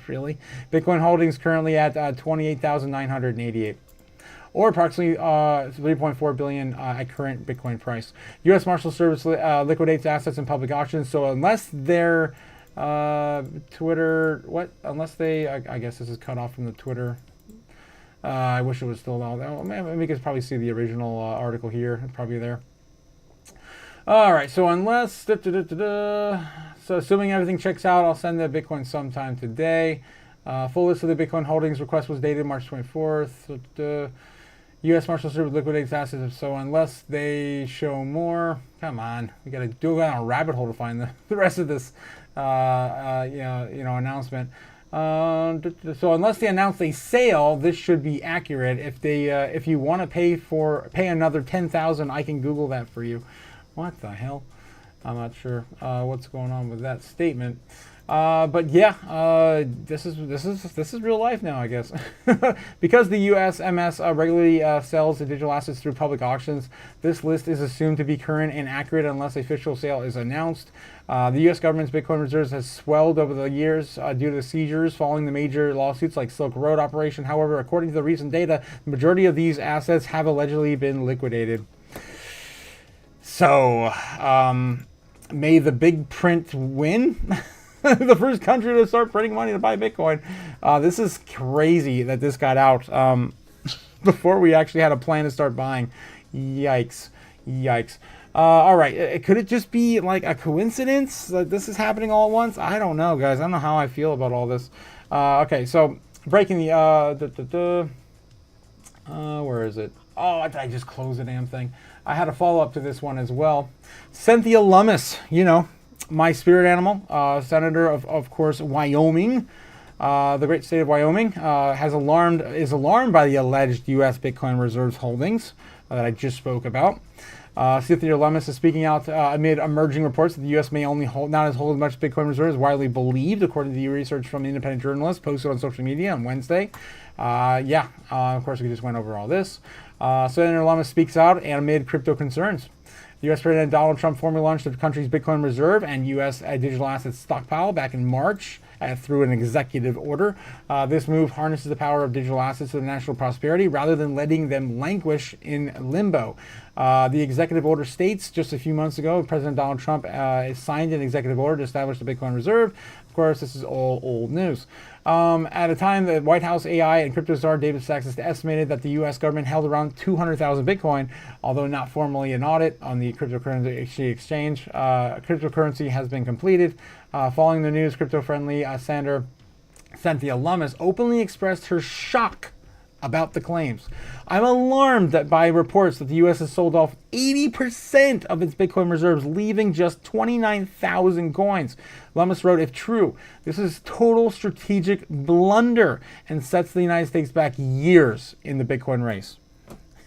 Really? Bitcoin holdings currently at 28,988. Or approximately 3.4 billion at current Bitcoin price. U.S. Marshal Service liquidates assets in public auctions. So unless their Twitter, unless they, I guess this is cut off from the Twitter. I wish it was still out. Oh, man, we can probably see the original article here. It's probably there. All right. So unless, so assuming everything checks out, I'll send the Bitcoin sometime today. Full list of the Bitcoin holdings request was dated March 24th. U.S. Marshal Service liquidates assets. So unless they show more, come on, we got to go down a rabbit hole to find the rest of this, announcement. So unless they announce a sale, this should be accurate. If you want to pay another 10,000, I can Google that for you. What the hell? I'm not sure what's going on with that statement. But yeah, this is real life now, I guess. Because the USMS regularly sells the digital assets through public auctions, this list is assumed to be current and accurate unless a official sale is announced. The U.S. government's Bitcoin reserves has swelled over the years due to the seizures following the major lawsuits like Silk Road operation. However, according to the recent data, the majority of these assets have allegedly been liquidated. So, may the big print win? The first country to start printing money to buy Bitcoin. This is crazy that this got out before we actually had a plan to start buying. Yikes. All right. Could it just be like a coincidence that this is happening all at once? I don't know, guys. I don't know how I feel about all this. Okay, so breaking the... where is it? Oh, I just closed the damn thing. I had a follow-up to this one as well. Cynthia Lummis, you know, my spirit animal, senator of course, Wyoming, the great state of Wyoming, is alarmed by the alleged U.S. Bitcoin reserves holdings that I just spoke about. Cynthia Lummis is speaking out amid emerging reports that the U.S. may only hold as much Bitcoin reserves as widely believed, according to the research from an independent journalist posted on social media on Wednesday. Of course, we just went over all this. Senator Lummis speaks out amid crypto concerns. U.S. President Donald Trump formally launched the country's Bitcoin reserve and U.S. digital assets stockpile back in March through an executive order. This move harnesses the power of digital assets to national prosperity rather than letting them languish in limbo. The executive order states just a few months ago, President Donald Trump signed an executive order to establish the Bitcoin reserve. Of course, this is all old news. At a time, the White House AI and crypto czar David Sachs estimated that the U.S. government held around 200,000 Bitcoin, although not formally an audit on the cryptocurrency exchange. Cryptocurrency has been completed. Following the news, crypto-friendly Senator Cynthia Lummis openly expressed her shock about the claims. I'm alarmed that by reports that the U.S. has sold off 80% of its Bitcoin reserves, leaving just 29,000 coins. Lummis wrote, if true, this is total strategic blunder and sets the United States back years in the Bitcoin race.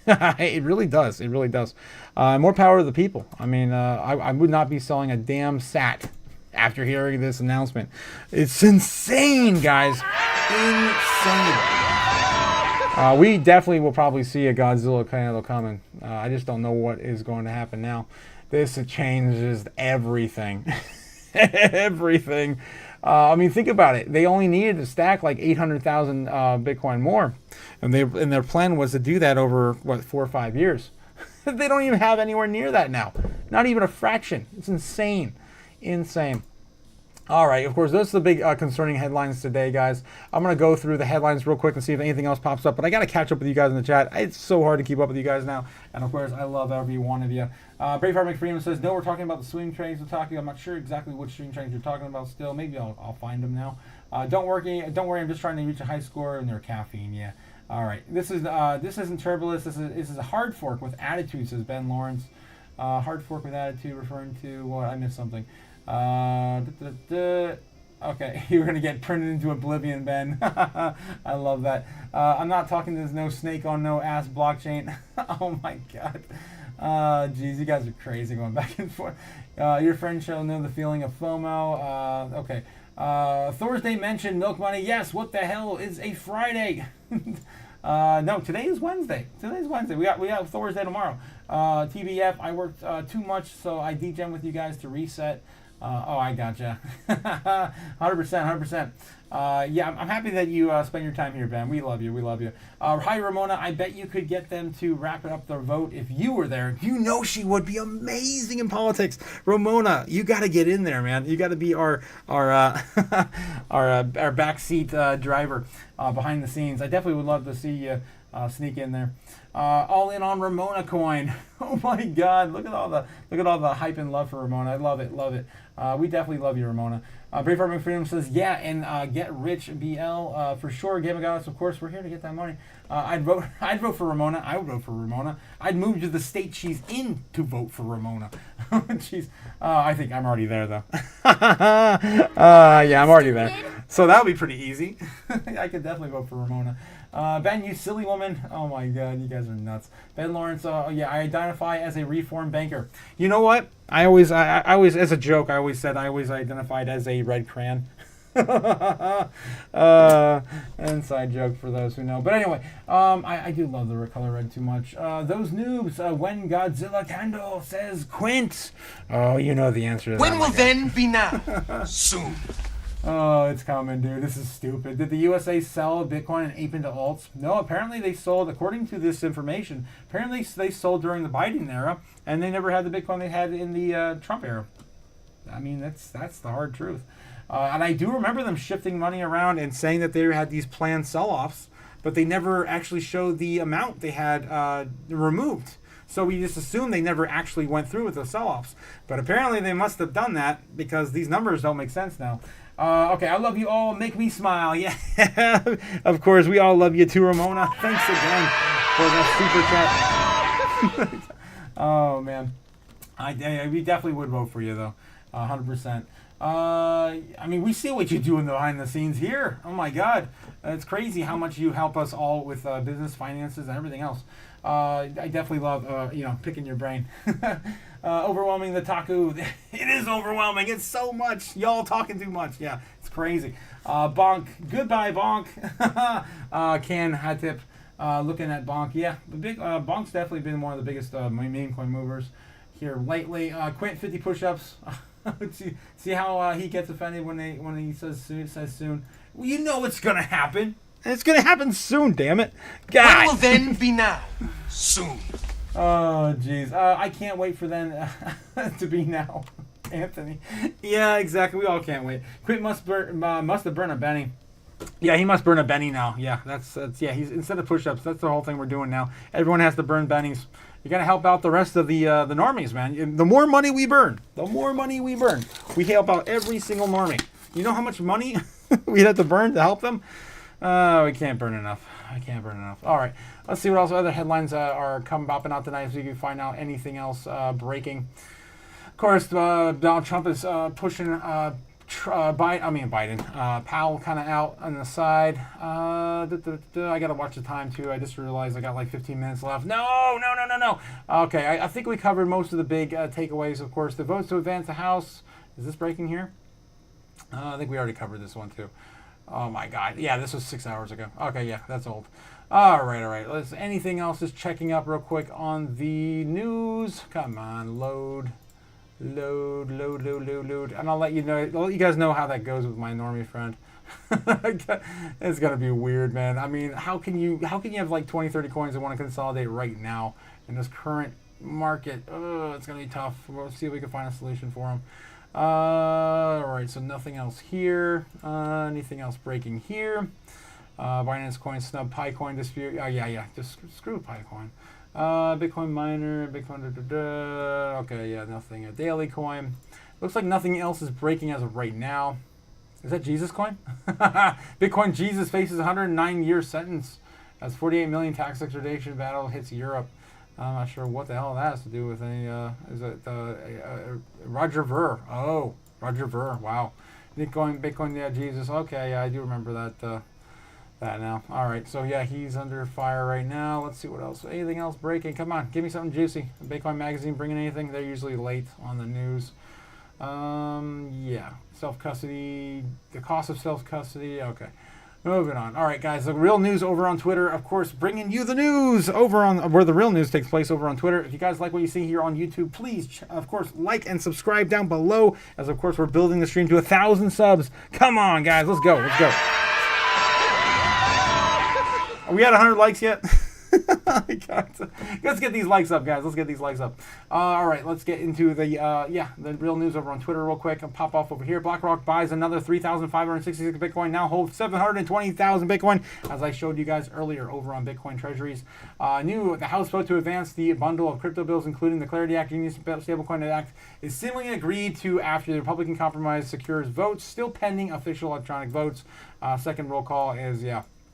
It really does. It really does. More power to the people. I mean, I would not be selling a damn sat after hearing this announcement. It's insane, guys. Insane. We definitely will probably see a Godzilla kind of coming. I just don't know what is going to happen now. This changes everything. Everything. I mean, think about it. They only needed to stack like 800,000 Bitcoin more. And their plan was to do that over, 4 or 5 years. They don't even have anywhere near that now. Not even a fraction. It's insane. Insane. All right, of course, those are the big concerning headlines today, guys. I'm going to go through the headlines real quick and see if anything else pops up. But I got to catch up with you guys in the chat. It's so hard to keep up with you guys now. And, of course, I love every one of you. Braveheart McFreeman says, no, we're talking about the swing trades we're talking. I'm not sure exactly which swing trades you're talking about still. Maybe I'll find them now. Don't worry, I'm just trying to reach a high score and they're caffeine, yeah. All right, this isn't Turbulus. This is a hard fork with attitude, says Ben Lawrence. Hard fork with attitude, referring to what? I missed something. Okay, you're gonna get printed into oblivion, Ben. I love that. I'm not talking. There's no snake on no ass blockchain. Oh my god. Geez, you guys are crazy going back and forth. Your friend shall know the feeling of FOMO. Okay. Thursday mentioned milk money. Yes. What the hell is a Friday? No, today is Wednesday. Today's Wednesday. We have Thursday tomorrow. TBF. I worked too much, so I degen with you guys to reset. I gotcha. 100%. Yeah, I'm happy that you spend your time here, Ben. We love you. We love you. Hi, Ramona. I bet you could get them to wrap up their vote if you were there. You know she would be amazing in politics. Ramona, you got to get in there, man. You got to be our backseat driver behind the scenes. I definitely would love to see you sneak in there. All in on Ramona coin. Oh my God! Look at all the hype and love for Ramona. I love it. We definitely love you, Ramona. Braveheart McFreedom says, yeah, and get rich BL for sure. Game of Goddess, of course, we're here to get that money. I'd vote for Ramona. I would vote for Ramona. I'd move to the state she's in to vote for Ramona. Jeez, I think I'm already there though. Yeah, I'm already there. So that'll be pretty easy. I could definitely vote for Ramona. Ben, you silly woman. Oh my God, you guys are nuts. Ben Lawrence, yeah, I identify as a reform banker. You know what? I always, as a joke, I always said I always identified as a red crayon. Inside joke for those who know. But anyway, I do love the color red too much. Those noobs, when Godzilla Kando says Quint. Oh, you know the answer to that. When will then be now? Soon. Oh, it's coming, dude. This is stupid. Did the USA sell Bitcoin and ape into alts? No, apparently they sold, according to this information, apparently they sold during the Biden era, and they never had the Bitcoin they had in the Trump era. I mean, that's the hard truth. And I do remember them shifting money around and saying that they had these planned sell-offs, but they never actually showed the amount they had removed. So we just assumed they never actually went through with the sell-offs. But apparently they must have done that because these numbers don't make sense now. Okay, I love you all. Make me smile. Yeah, of course, we all love you too, Ramona. Thanks again for the super chat. Oh, man. We definitely would vote for you, though. 100%. I mean, we see what you do in the behind the scenes here. Oh, my God. It's crazy how much you help us all with business, finances, and everything else. I definitely love, picking your brain. Overwhelming the taku. It is overwhelming. It's so much. Y'all talking too much. Yeah, it's crazy. Bonk. Goodbye, Bonk. Can Hatip. Looking at Bonk. Yeah, the big Bonk's definitely been one of the biggest meme coin movers here lately. Quint 50 push-ups. see how he gets offended when he says soon. Well, you know it's gonna happen. And it's gonna happen soon. Damn it. God. When will then be now? Soon. Oh, jeez. I can't wait for them to be now, Anthony. Yeah, exactly. We all can't wait. Quint must have burned a Benny. Yeah, he must burn a Benny now. Yeah, that's he's instead of push-ups. That's the whole thing we're doing now. Everyone has to burn Bennies. You gotta help out the rest of the normies, man. The more money we burn, we help out every single normie. You know how much money we'd have to burn to help them? We can't burn enough. All right, let's see what else other headlines are bopping out tonight, so you can find out anything else breaking. Of course, Donald Trump is pushing Biden. Powell kind of out on the side. I gotta watch the time too. I just realized I got like 15 minutes left. No. Okay, I think we covered most of the big takeaways. Of course, the votes to advance the House. Is this breaking here? I think we already covered this one too. Oh my God. Yeah, this was 6 hours ago. Okay, yeah, that's old. All right. Anything else? Just checking up real quick on the news. Come on, load. And I'll let you guys know how that goes with my normie friend. It's gonna be weird, man. I mean, how can you have like 20-30 coins and want to consolidate right now in this current market? It's gonna be tough. We'll see if we can find a solution for them. All right, so nothing else here. Anything else breaking here? Binance Coin snub PiCoin dispute. Yeah. Just screw PiCoin. Bitcoin miner, Bitcoin. Okay, yeah, nothing. A daily coin. Looks like nothing else is breaking as of right now. Is that Jesus coin? Bitcoin Jesus faces 109-year sentence as 48 million tax extradition battle hits Europe. I'm not sure what the hell that has to do with any. Is it Roger Ver? Oh, Roger Ver. Wow. Bitcoin. Yeah, Jesus. Okay, yeah, I do remember that. That now. All right. So yeah, he's under fire right now. Let's see what else. Anything else breaking? Come on, give me something juicy. Bitcoin Magazine bringing anything? They're usually late on the news. Yeah. Self-custody. The cost of self-custody. Okay. Moving on. All right, guys. The real news over on Twitter, of course, bringing you the news over on where the real news takes place over on Twitter. If you guys like what you see here on YouTube, please, of course, like and subscribe down below. As of course, we're building the stream to 1,000 subs. Come on, guys. Let's go. Are we at 100 likes yet? Let's get these likes up, guys. All right, let's get into the real news over on Twitter real quick and pop off over here. BlackRock buys another 3,566 Bitcoin, now holds 720,000 Bitcoin, as I showed you guys earlier over on Bitcoin Treasuries. The House vote to advance the bundle of crypto bills, including the Clarity Act, Union Stablecoin Act, is seemingly agreed to after the Republican compromise secures votes, still pending official electronic votes. Second roll call is,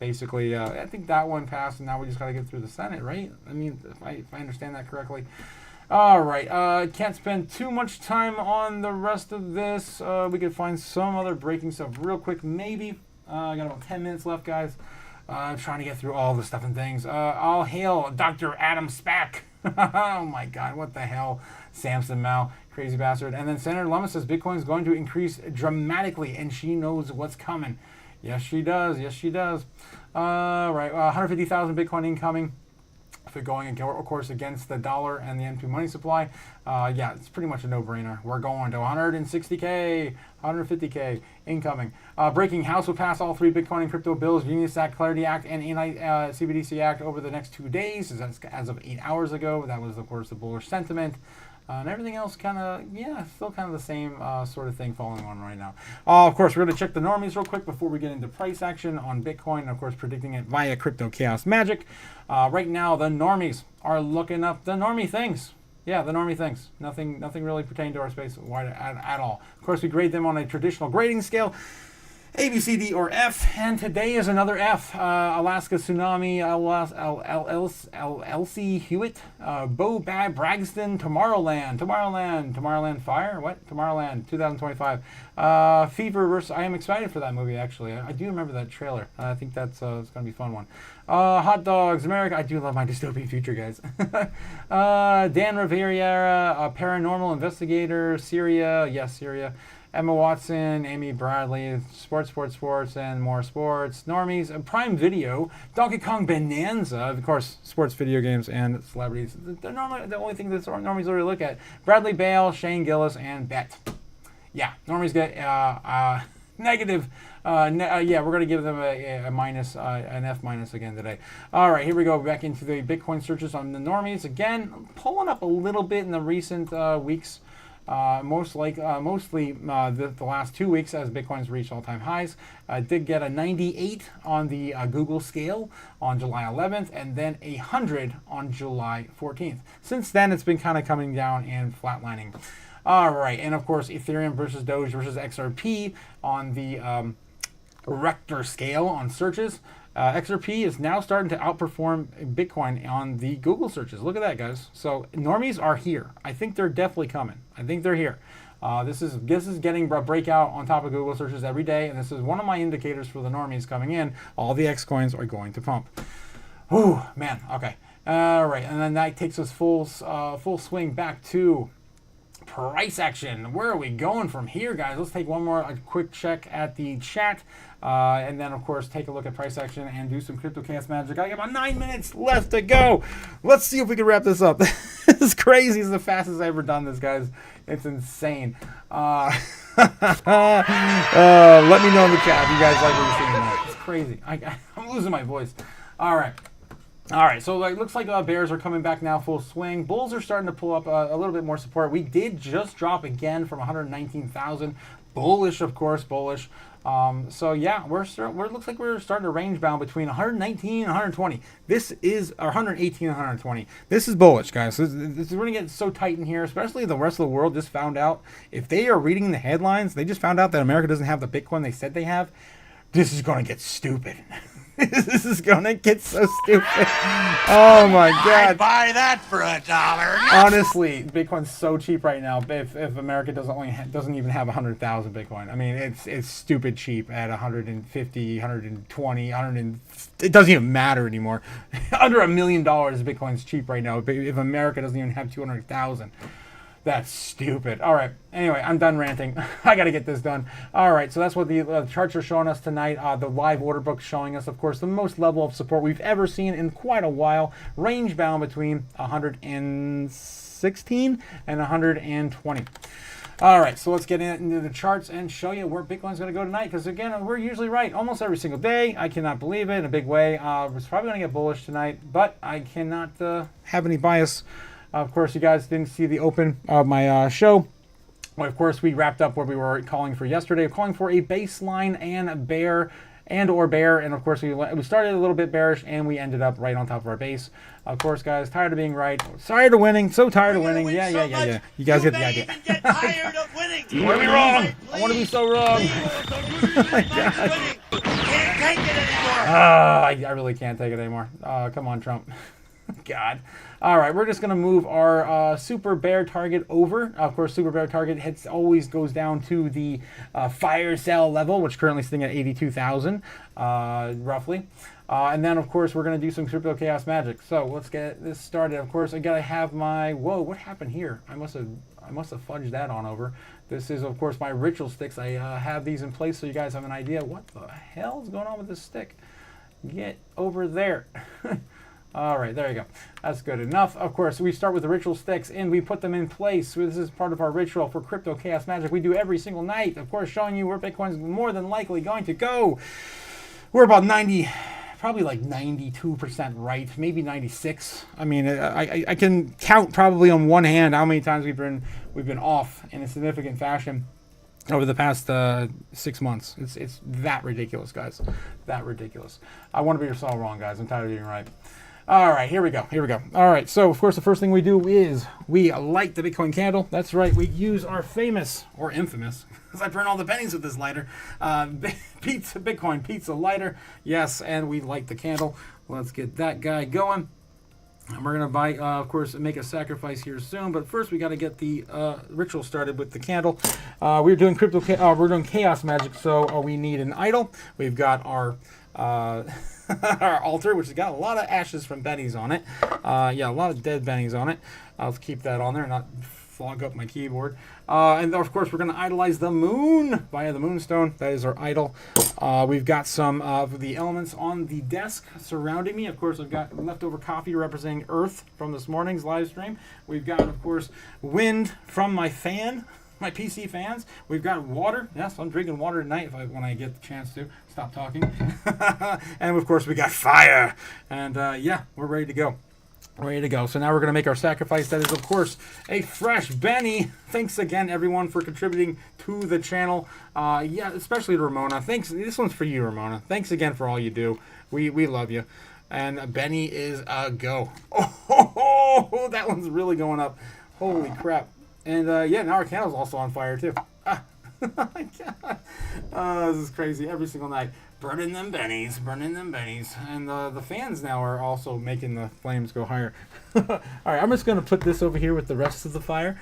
basically, I think that one passed, and now we just got to get through the Senate, right? I mean, if I understand that correctly. All right, can't spend too much time on the rest of this. We could find some other breaking stuff real quick, maybe. I got about 10 minutes left, guys. I'm trying to get through all the stuff and things. All hail Dr. Adam Spack. Oh, my God, what the hell? Samson Mao. Crazy bastard. And then Senator Lummis says Bitcoin's going to increase dramatically, and she knows what's coming. Yes, she does. Yes, she does. Right, 150,000 Bitcoin incoming. If we're going, of course, against the dollar and the M2 money supply, yeah, it's pretty much a no-brainer. We're going to 160K, 150K incoming. Breaking: House will pass all 3 Bitcoin and crypto bills, Genius Act, Clarity Act, and CBDC Act over the next 2 days. As of 8 hours ago. That was, of course, the bullish sentiment. And everything else kind of, yeah, still kind of the same sort of thing falling on right now. Of course, we're going to check the normies real quick before we get into price action on Bitcoin. And of course, predicting it via Crypto Chaos Magic. Right now, the normies are looking up the normie things. Yeah, the normie things. Nothing really pertaining to our space at all. Of course, we grade them on a traditional grading scale. A, B, C, D, or F, and today is another F. Alaska Tsunami, Elsie Hewitt, Bo Bad Bragston, Tomorrowland Fire, what? Tomorrowland, 2025. Feververse, I am excited for that movie, actually. I do remember that trailer. I think that's it's going to be a fun one. Hot Dogs, America, I do love my dystopian future, guys. Dan Rivera, Paranormal Investigator, Syria, yes, Syria. Emma Watson, Amy Bradley, sports, and more sports. Normies, Prime Video, Donkey Kong Bonanza, of course, sports, video games, and celebrities. They're normally the only thing that normies really look at. Bradley Bale, Shane Gillis, and Bet. Yeah, normies get negative. Yeah, we're going to give them a minus, an F minus again today. All right, here we go. Back into the Bitcoin searches on the normies. Again, pulling up a little bit in the recent weeks. Mostly the last 2 weeks as Bitcoin's reached all-time highs. Did get a 98 on the Google scale on July 11th, and then 100 on July 14th. Since then, it's been kind of coming down and flatlining. All right, and of course, Ethereum versus Doge versus XRP on the Richter scale on searches. XRP is now starting to outperform Bitcoin on the Google searches. Look at that, guys. So normies are here. I think they're definitely coming. I think they're here. This is getting a breakout on top of Google searches every day, and this is one of my indicators for the normies coming in. All the X coins are going to pump. Whew, man. Okay. All right, and then that takes us full swing back to price action. Where are we going from here, guys? Let's take a quick check at the chat. And then, of course, take a look at price action and do some Crypto Chaos Magic. I got about 9 minutes left to go. Let's see if we can wrap this up. This is crazy. This is the fastest I've ever done this, guys. It's insane. Let me know in the chat if you guys like what you're seeing tonight. It's crazy. I'm losing my voice. All right, so it looks like bears are coming back now full swing. Bulls are starting to pull up a little bit more support. We did just drop again from 119,000. Bullish, of course, bullish. So yeah, looks like we're starting to range bound between 119 and 120. This is 118 and 120. This is bullish, guys. This is going to get so tight in here, especially the rest of the world just found out. If they are reading the headlines, they just found out that America doesn't have the Bitcoin they said they have. This is going to get stupid. This is going to get so stupid. Oh my God. I'd buy that for $1. Honestly, Bitcoin's so cheap right now. If America doesn't even have 100,000 Bitcoin, I mean, it's stupid cheap at 150, 120, it doesn't even matter anymore. Under $1 million, Bitcoin's cheap right now. If America doesn't even have 200,000. That's stupid. All right. Anyway, I'm done ranting. I got to get this done. All right. So that's what the charts are showing us tonight. The live order book showing us, of course, the most level of support we've ever seen in quite a while. Range bound between 116 and 120. All right. So let's get into the charts and show you where Bitcoin's going to go tonight. Because, again, we're usually right almost every single day. I cannot believe it in a big way. It's probably going to get bullish tonight, but I cannot have any bias. Of course, you guys didn't see the open of my show. Well, of course, we wrapped up what we were calling for yesterday, calling for a baseline and bear, and of course, we started a little bit bearish, and we ended up right on top of our base. Of course, guys, tired of being right, tired of winning, so tired of winning. Yeah. You guys get the idea. Get tired of winning. You want to be wrong. I want to be so wrong. Oh my God. Can't take it anymore. I really can't take it anymore. Come on, Trump. God. All right, we're just going to move our super bear target over. Of course, super bear target always goes down to the fire sale level, which currently sitting at 82,000, roughly. And then, of course, we're going to do some Crypto Chaos Magic. So let's get this started. Of course, I got to have my... Whoa, what happened here? I must have... I must have fudged that on over. This is, of course, my ritual sticks. I have these in place so you guys have an idea. What the hell is going on with this stick? Get over there. All right, there you go. That's good enough. Of course, we start with the ritual sticks and we put them in place. This is part of our ritual for Crypto Chaos Magic we do every single night. Of course, showing you where Bitcoin's more than likely going to go. We're about 90, probably like 92% right, maybe 96. I mean, I can count probably on one hand how many times we've been off in a significant fashion over the past 6 months. It's that ridiculous, guys. That ridiculous. I want to be so wrong, guys. I'm tired of being right. All right, here we go. All right, so of course the first thing we do is we light the Bitcoin candle. That's right, we use our famous, or infamous, because I burn all the pennies with this lighter, Bitcoin pizza lighter. Yes, and we light the candle. Let's get that guy going. And we're gonna buy, of course, make a sacrifice here soon. But first, we got to get the ritual started with the candle. We're doing we're doing chaos magic, so we need an idol. We've got our our altar, which has got a lot of ashes from bennies on it. Yeah, a lot of dead bennies on it. I'll keep that on there, not fog up my keyboard. And of course, we're going to idolize the moon via the moonstone. That is our idol. We've got some of the elements on the desk surrounding me. Of course, I've got leftover coffee representing Earth from this morning's live stream. We've got, of course, wind from my fan, my PC fans. We've got water. Yes, I'm drinking water tonight when I get the chance to stop talking. And of course, we got fire. And yeah, we're ready to go. Ready to go. So now we're going to make our sacrifice. That is, of course, a fresh Benny. Thanks again, everyone, for contributing to the channel. Yeah, especially to Ramona. Thanks. This one's for you, Ramona. Thanks again for all you do. We love you. And Benny is a go. Oh, that one's really going up. Holy crap. And yeah, now our candle's also on fire, too. Ah. Oh, my God. This is crazy. Every single night. Burning them bennies, burning them bennies. And the fans now are also making the flames go higher. All right, I'm just going to put this over here with the rest of the fire.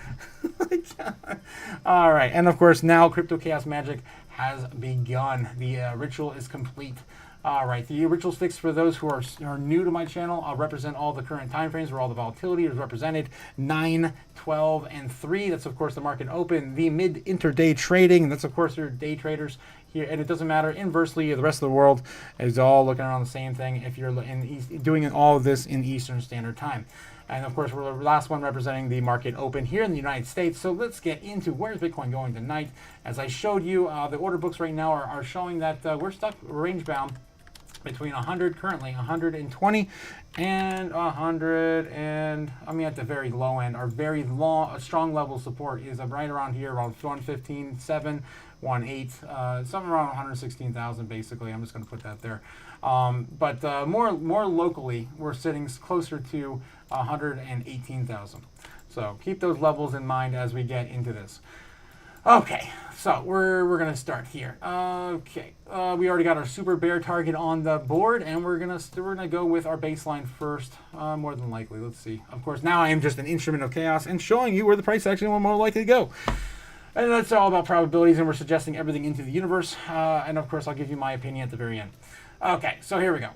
All right, and of course, now Crypto Chaos Magic has begun. The ritual is complete. All right, the ritual sticks for those who are new to my channel represent all the current time frames where all the volatility is represented. 9, 12, and 3. That's, of course, the market open. The mid-intraday trading. And that's, of course, your day traders here. And it doesn't matter. Inversely, the rest of the world is all looking around the same thing if you're doing all of this in Eastern Standard Time. And, of course, we're the last one representing the market open here in the United States. So let's get into where's Bitcoin going tonight. As I showed you, the order books right now are showing that we're stuck range-bound between 100, currently 120 and 100, and I mean at the very low end, our very strong level of support is right around here, around 115.7, 1.8, something around 116,000 basically. I'm just going to put that there. But more locally, we're sitting closer to 118,000. So keep those levels in mind as we get into this. Okay, so we're gonna start here. Okay, we already got our super bear target on the board, and we're gonna go with our baseline first. More than likely, let's see. Of course, now I am just an instrument of chaos and showing you where the price action will more likely to go. And that's all about probabilities, and we're suggesting everything into the universe. And of course, I'll give you my opinion at the very end. Okay, so here we go.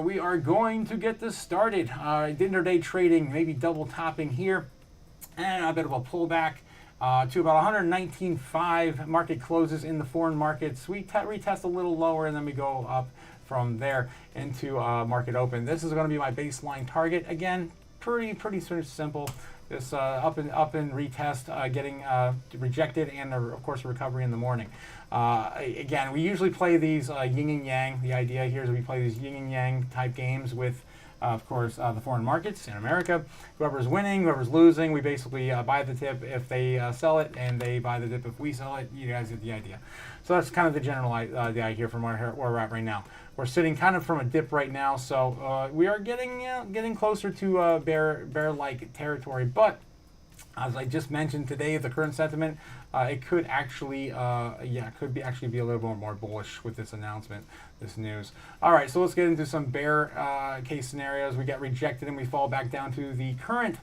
We are going to get this started. Intraday trading, maybe double topping here, and a bit of a pullback. To about 119.5. Market closes in the foreign markets. We retest a little lower, and then we go up from there into market open. This is going to be my baseline target. Again, pretty sort of simple. This up and retest, getting rejected, and of course a recovery in the morning. Again, we usually play these yin and yang. The idea here is we play these yin and yang type games with, of course, the foreign markets in America. Whoever's winning, whoever's losing, we basically buy the dip if they sell it, and they buy the dip if we sell it. You guys get the idea. So that's kind of the general idea here from where we're at right now. We're sitting kind of from a dip right now, so we are getting closer to bear-like territory. But as I just mentioned today, the current sentiment, it could actually, actually be a little more bullish with this announcement, this news. All right, so let's get into some bear case scenarios. We get rejected and we fall back down to the current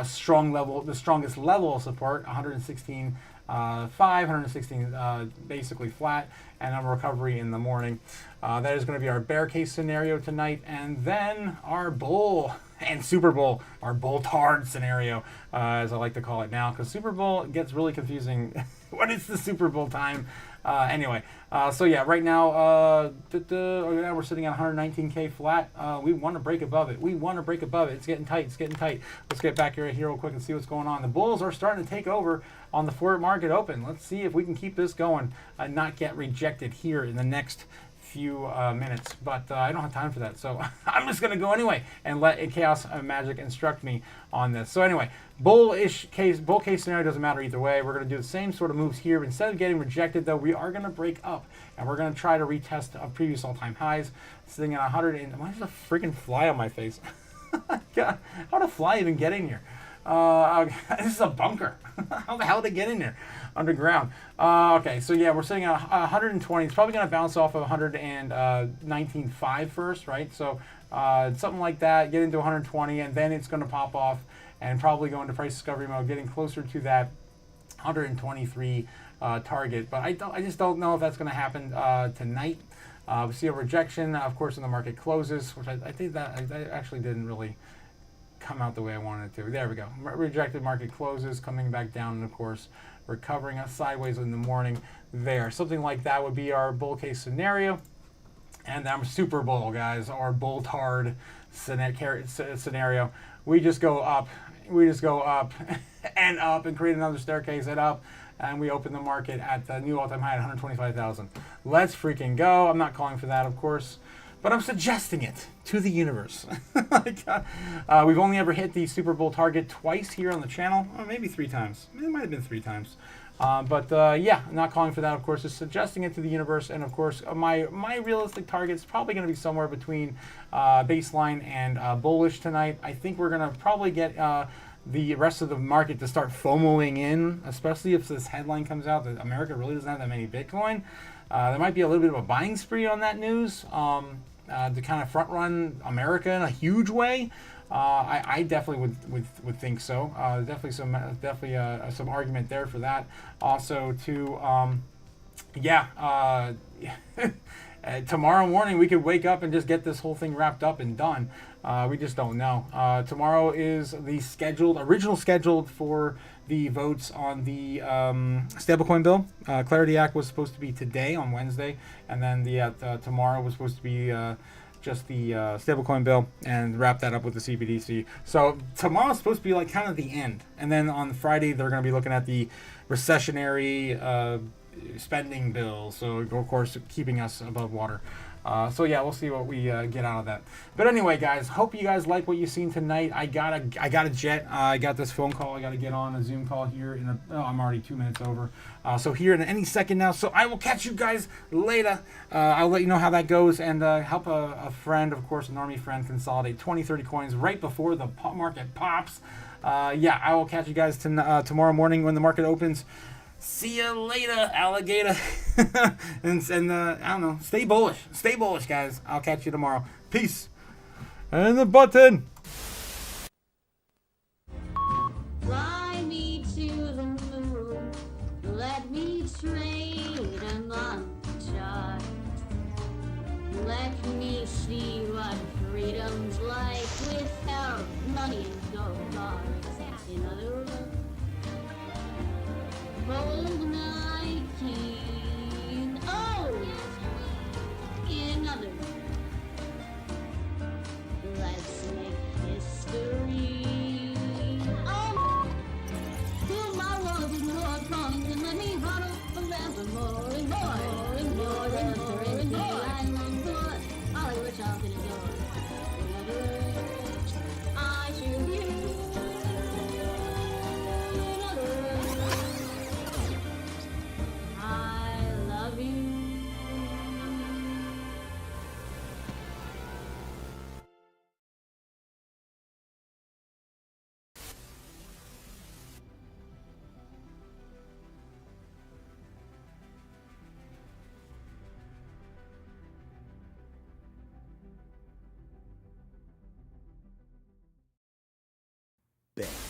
strongest level of support, 116.5, 116 basically flat, and a recovery in the morning. That is going to be our bear case scenario tonight, and then our bull and Super Bowl, or Boltard scenario, as I like to call it now, because Super Bowl gets really confusing. What is the Super Bowl time? Anyway, so yeah, right now, we're sitting at 119K flat. We want to break above it. We want to break above it. It's getting tight. It's getting tight. Let's get back here real quick and see what's going on. The bulls are starting to take over on the forward market open. Let's see if we can keep this going and not get rejected here in the next few minutes, but I don't have time for that, so I'm just gonna go anyway and let chaos and magic instruct me on this. So anyway, bull case scenario doesn't matter either way. We're gonna do the same sort of moves here. Instead of getting rejected, though, we are gonna break up and we're gonna try to retest previous all-time highs, sitting at 100. And why is a freaking fly on my face? God, how did a fly even get in here? This is a bunker. How the hell did it get in there? Underground. Okay, so yeah, we're sitting at 120. It's probably going to bounce off of 119.5 first, right? So something like that, get into 120, and then it's going to pop off and probably go into price discovery mode, getting closer to that 123 target. But I just don't know if that's going to happen tonight. We see a rejection, of course, when the market closes, which I think that actually didn't really come out the way I wanted it to. There we go. Rejected market closes, coming back down, and of course recovering us sideways in the morning there. Something like that would be our bull case scenario. And I'm Super Bowl, guys, or Boltard scenario. We just go up. We just go up and up and create another staircase and up. And we open the market at the new all-time high at 125,000. Let's freaking go. I'm not calling for that, of course, but I'm suggesting it to the universe. We've only ever hit the Super Bowl target twice here on the channel, or maybe 3 times. It might have been 3 times. Yeah, I'm not calling for that, of course, just suggesting it to the universe. And of course, my realistic target is probably going to be somewhere between baseline and bullish tonight. I think we're going to probably get the rest of the market to start FOMOing in, especially if this headline comes out that America really doesn't have that many Bitcoin. There might be a little bit of a buying spree on that news to kind of front run America in a huge way. I definitely would think so. Definitely some argument there for that. Also, tomorrow morning we could wake up and just get this whole thing wrapped up and done. We just don't know. Tomorrow is the original scheduled for the votes on the stablecoin bill. Clarity Act was supposed to be today on Wednesday, and then tomorrow was supposed to be just the stablecoin bill, and wrap that up with the CBDC. So tomorrow's supposed to be like kind of the end, and then on Friday they're going to be looking at the recessionary spending bill. So of course keeping us above water. So yeah, we'll see what we get out of that. But anyway, guys, hope you guys like what you've seen tonight. I got a jet. I got this phone call. I got to get on a Zoom call here I'm already 2 minutes over. So here in any second now. So I will catch you guys later. I'll let you know how that goes, and help a friend, of course, a normie friend, consolidate 20-30 coins right before the market pops. Yeah, I will catch you guys tomorrow morning when the market opens. See you later, alligator. and I don't know. Stay bullish. Stay bullish, guys. I'll catch you tomorrow. Peace. And the button. Fly me to the moon. Let me trade among the stars. Let me see what freedom's like without money and gold bars. In other words, gold 19. Oh! In other words, let's make history. Oh! Tomorrow is more coins and let me huddle forevermore and more and more and more and more. I long for all which I'll get adored. In other words, I choose you. In other words, I love you. Bet.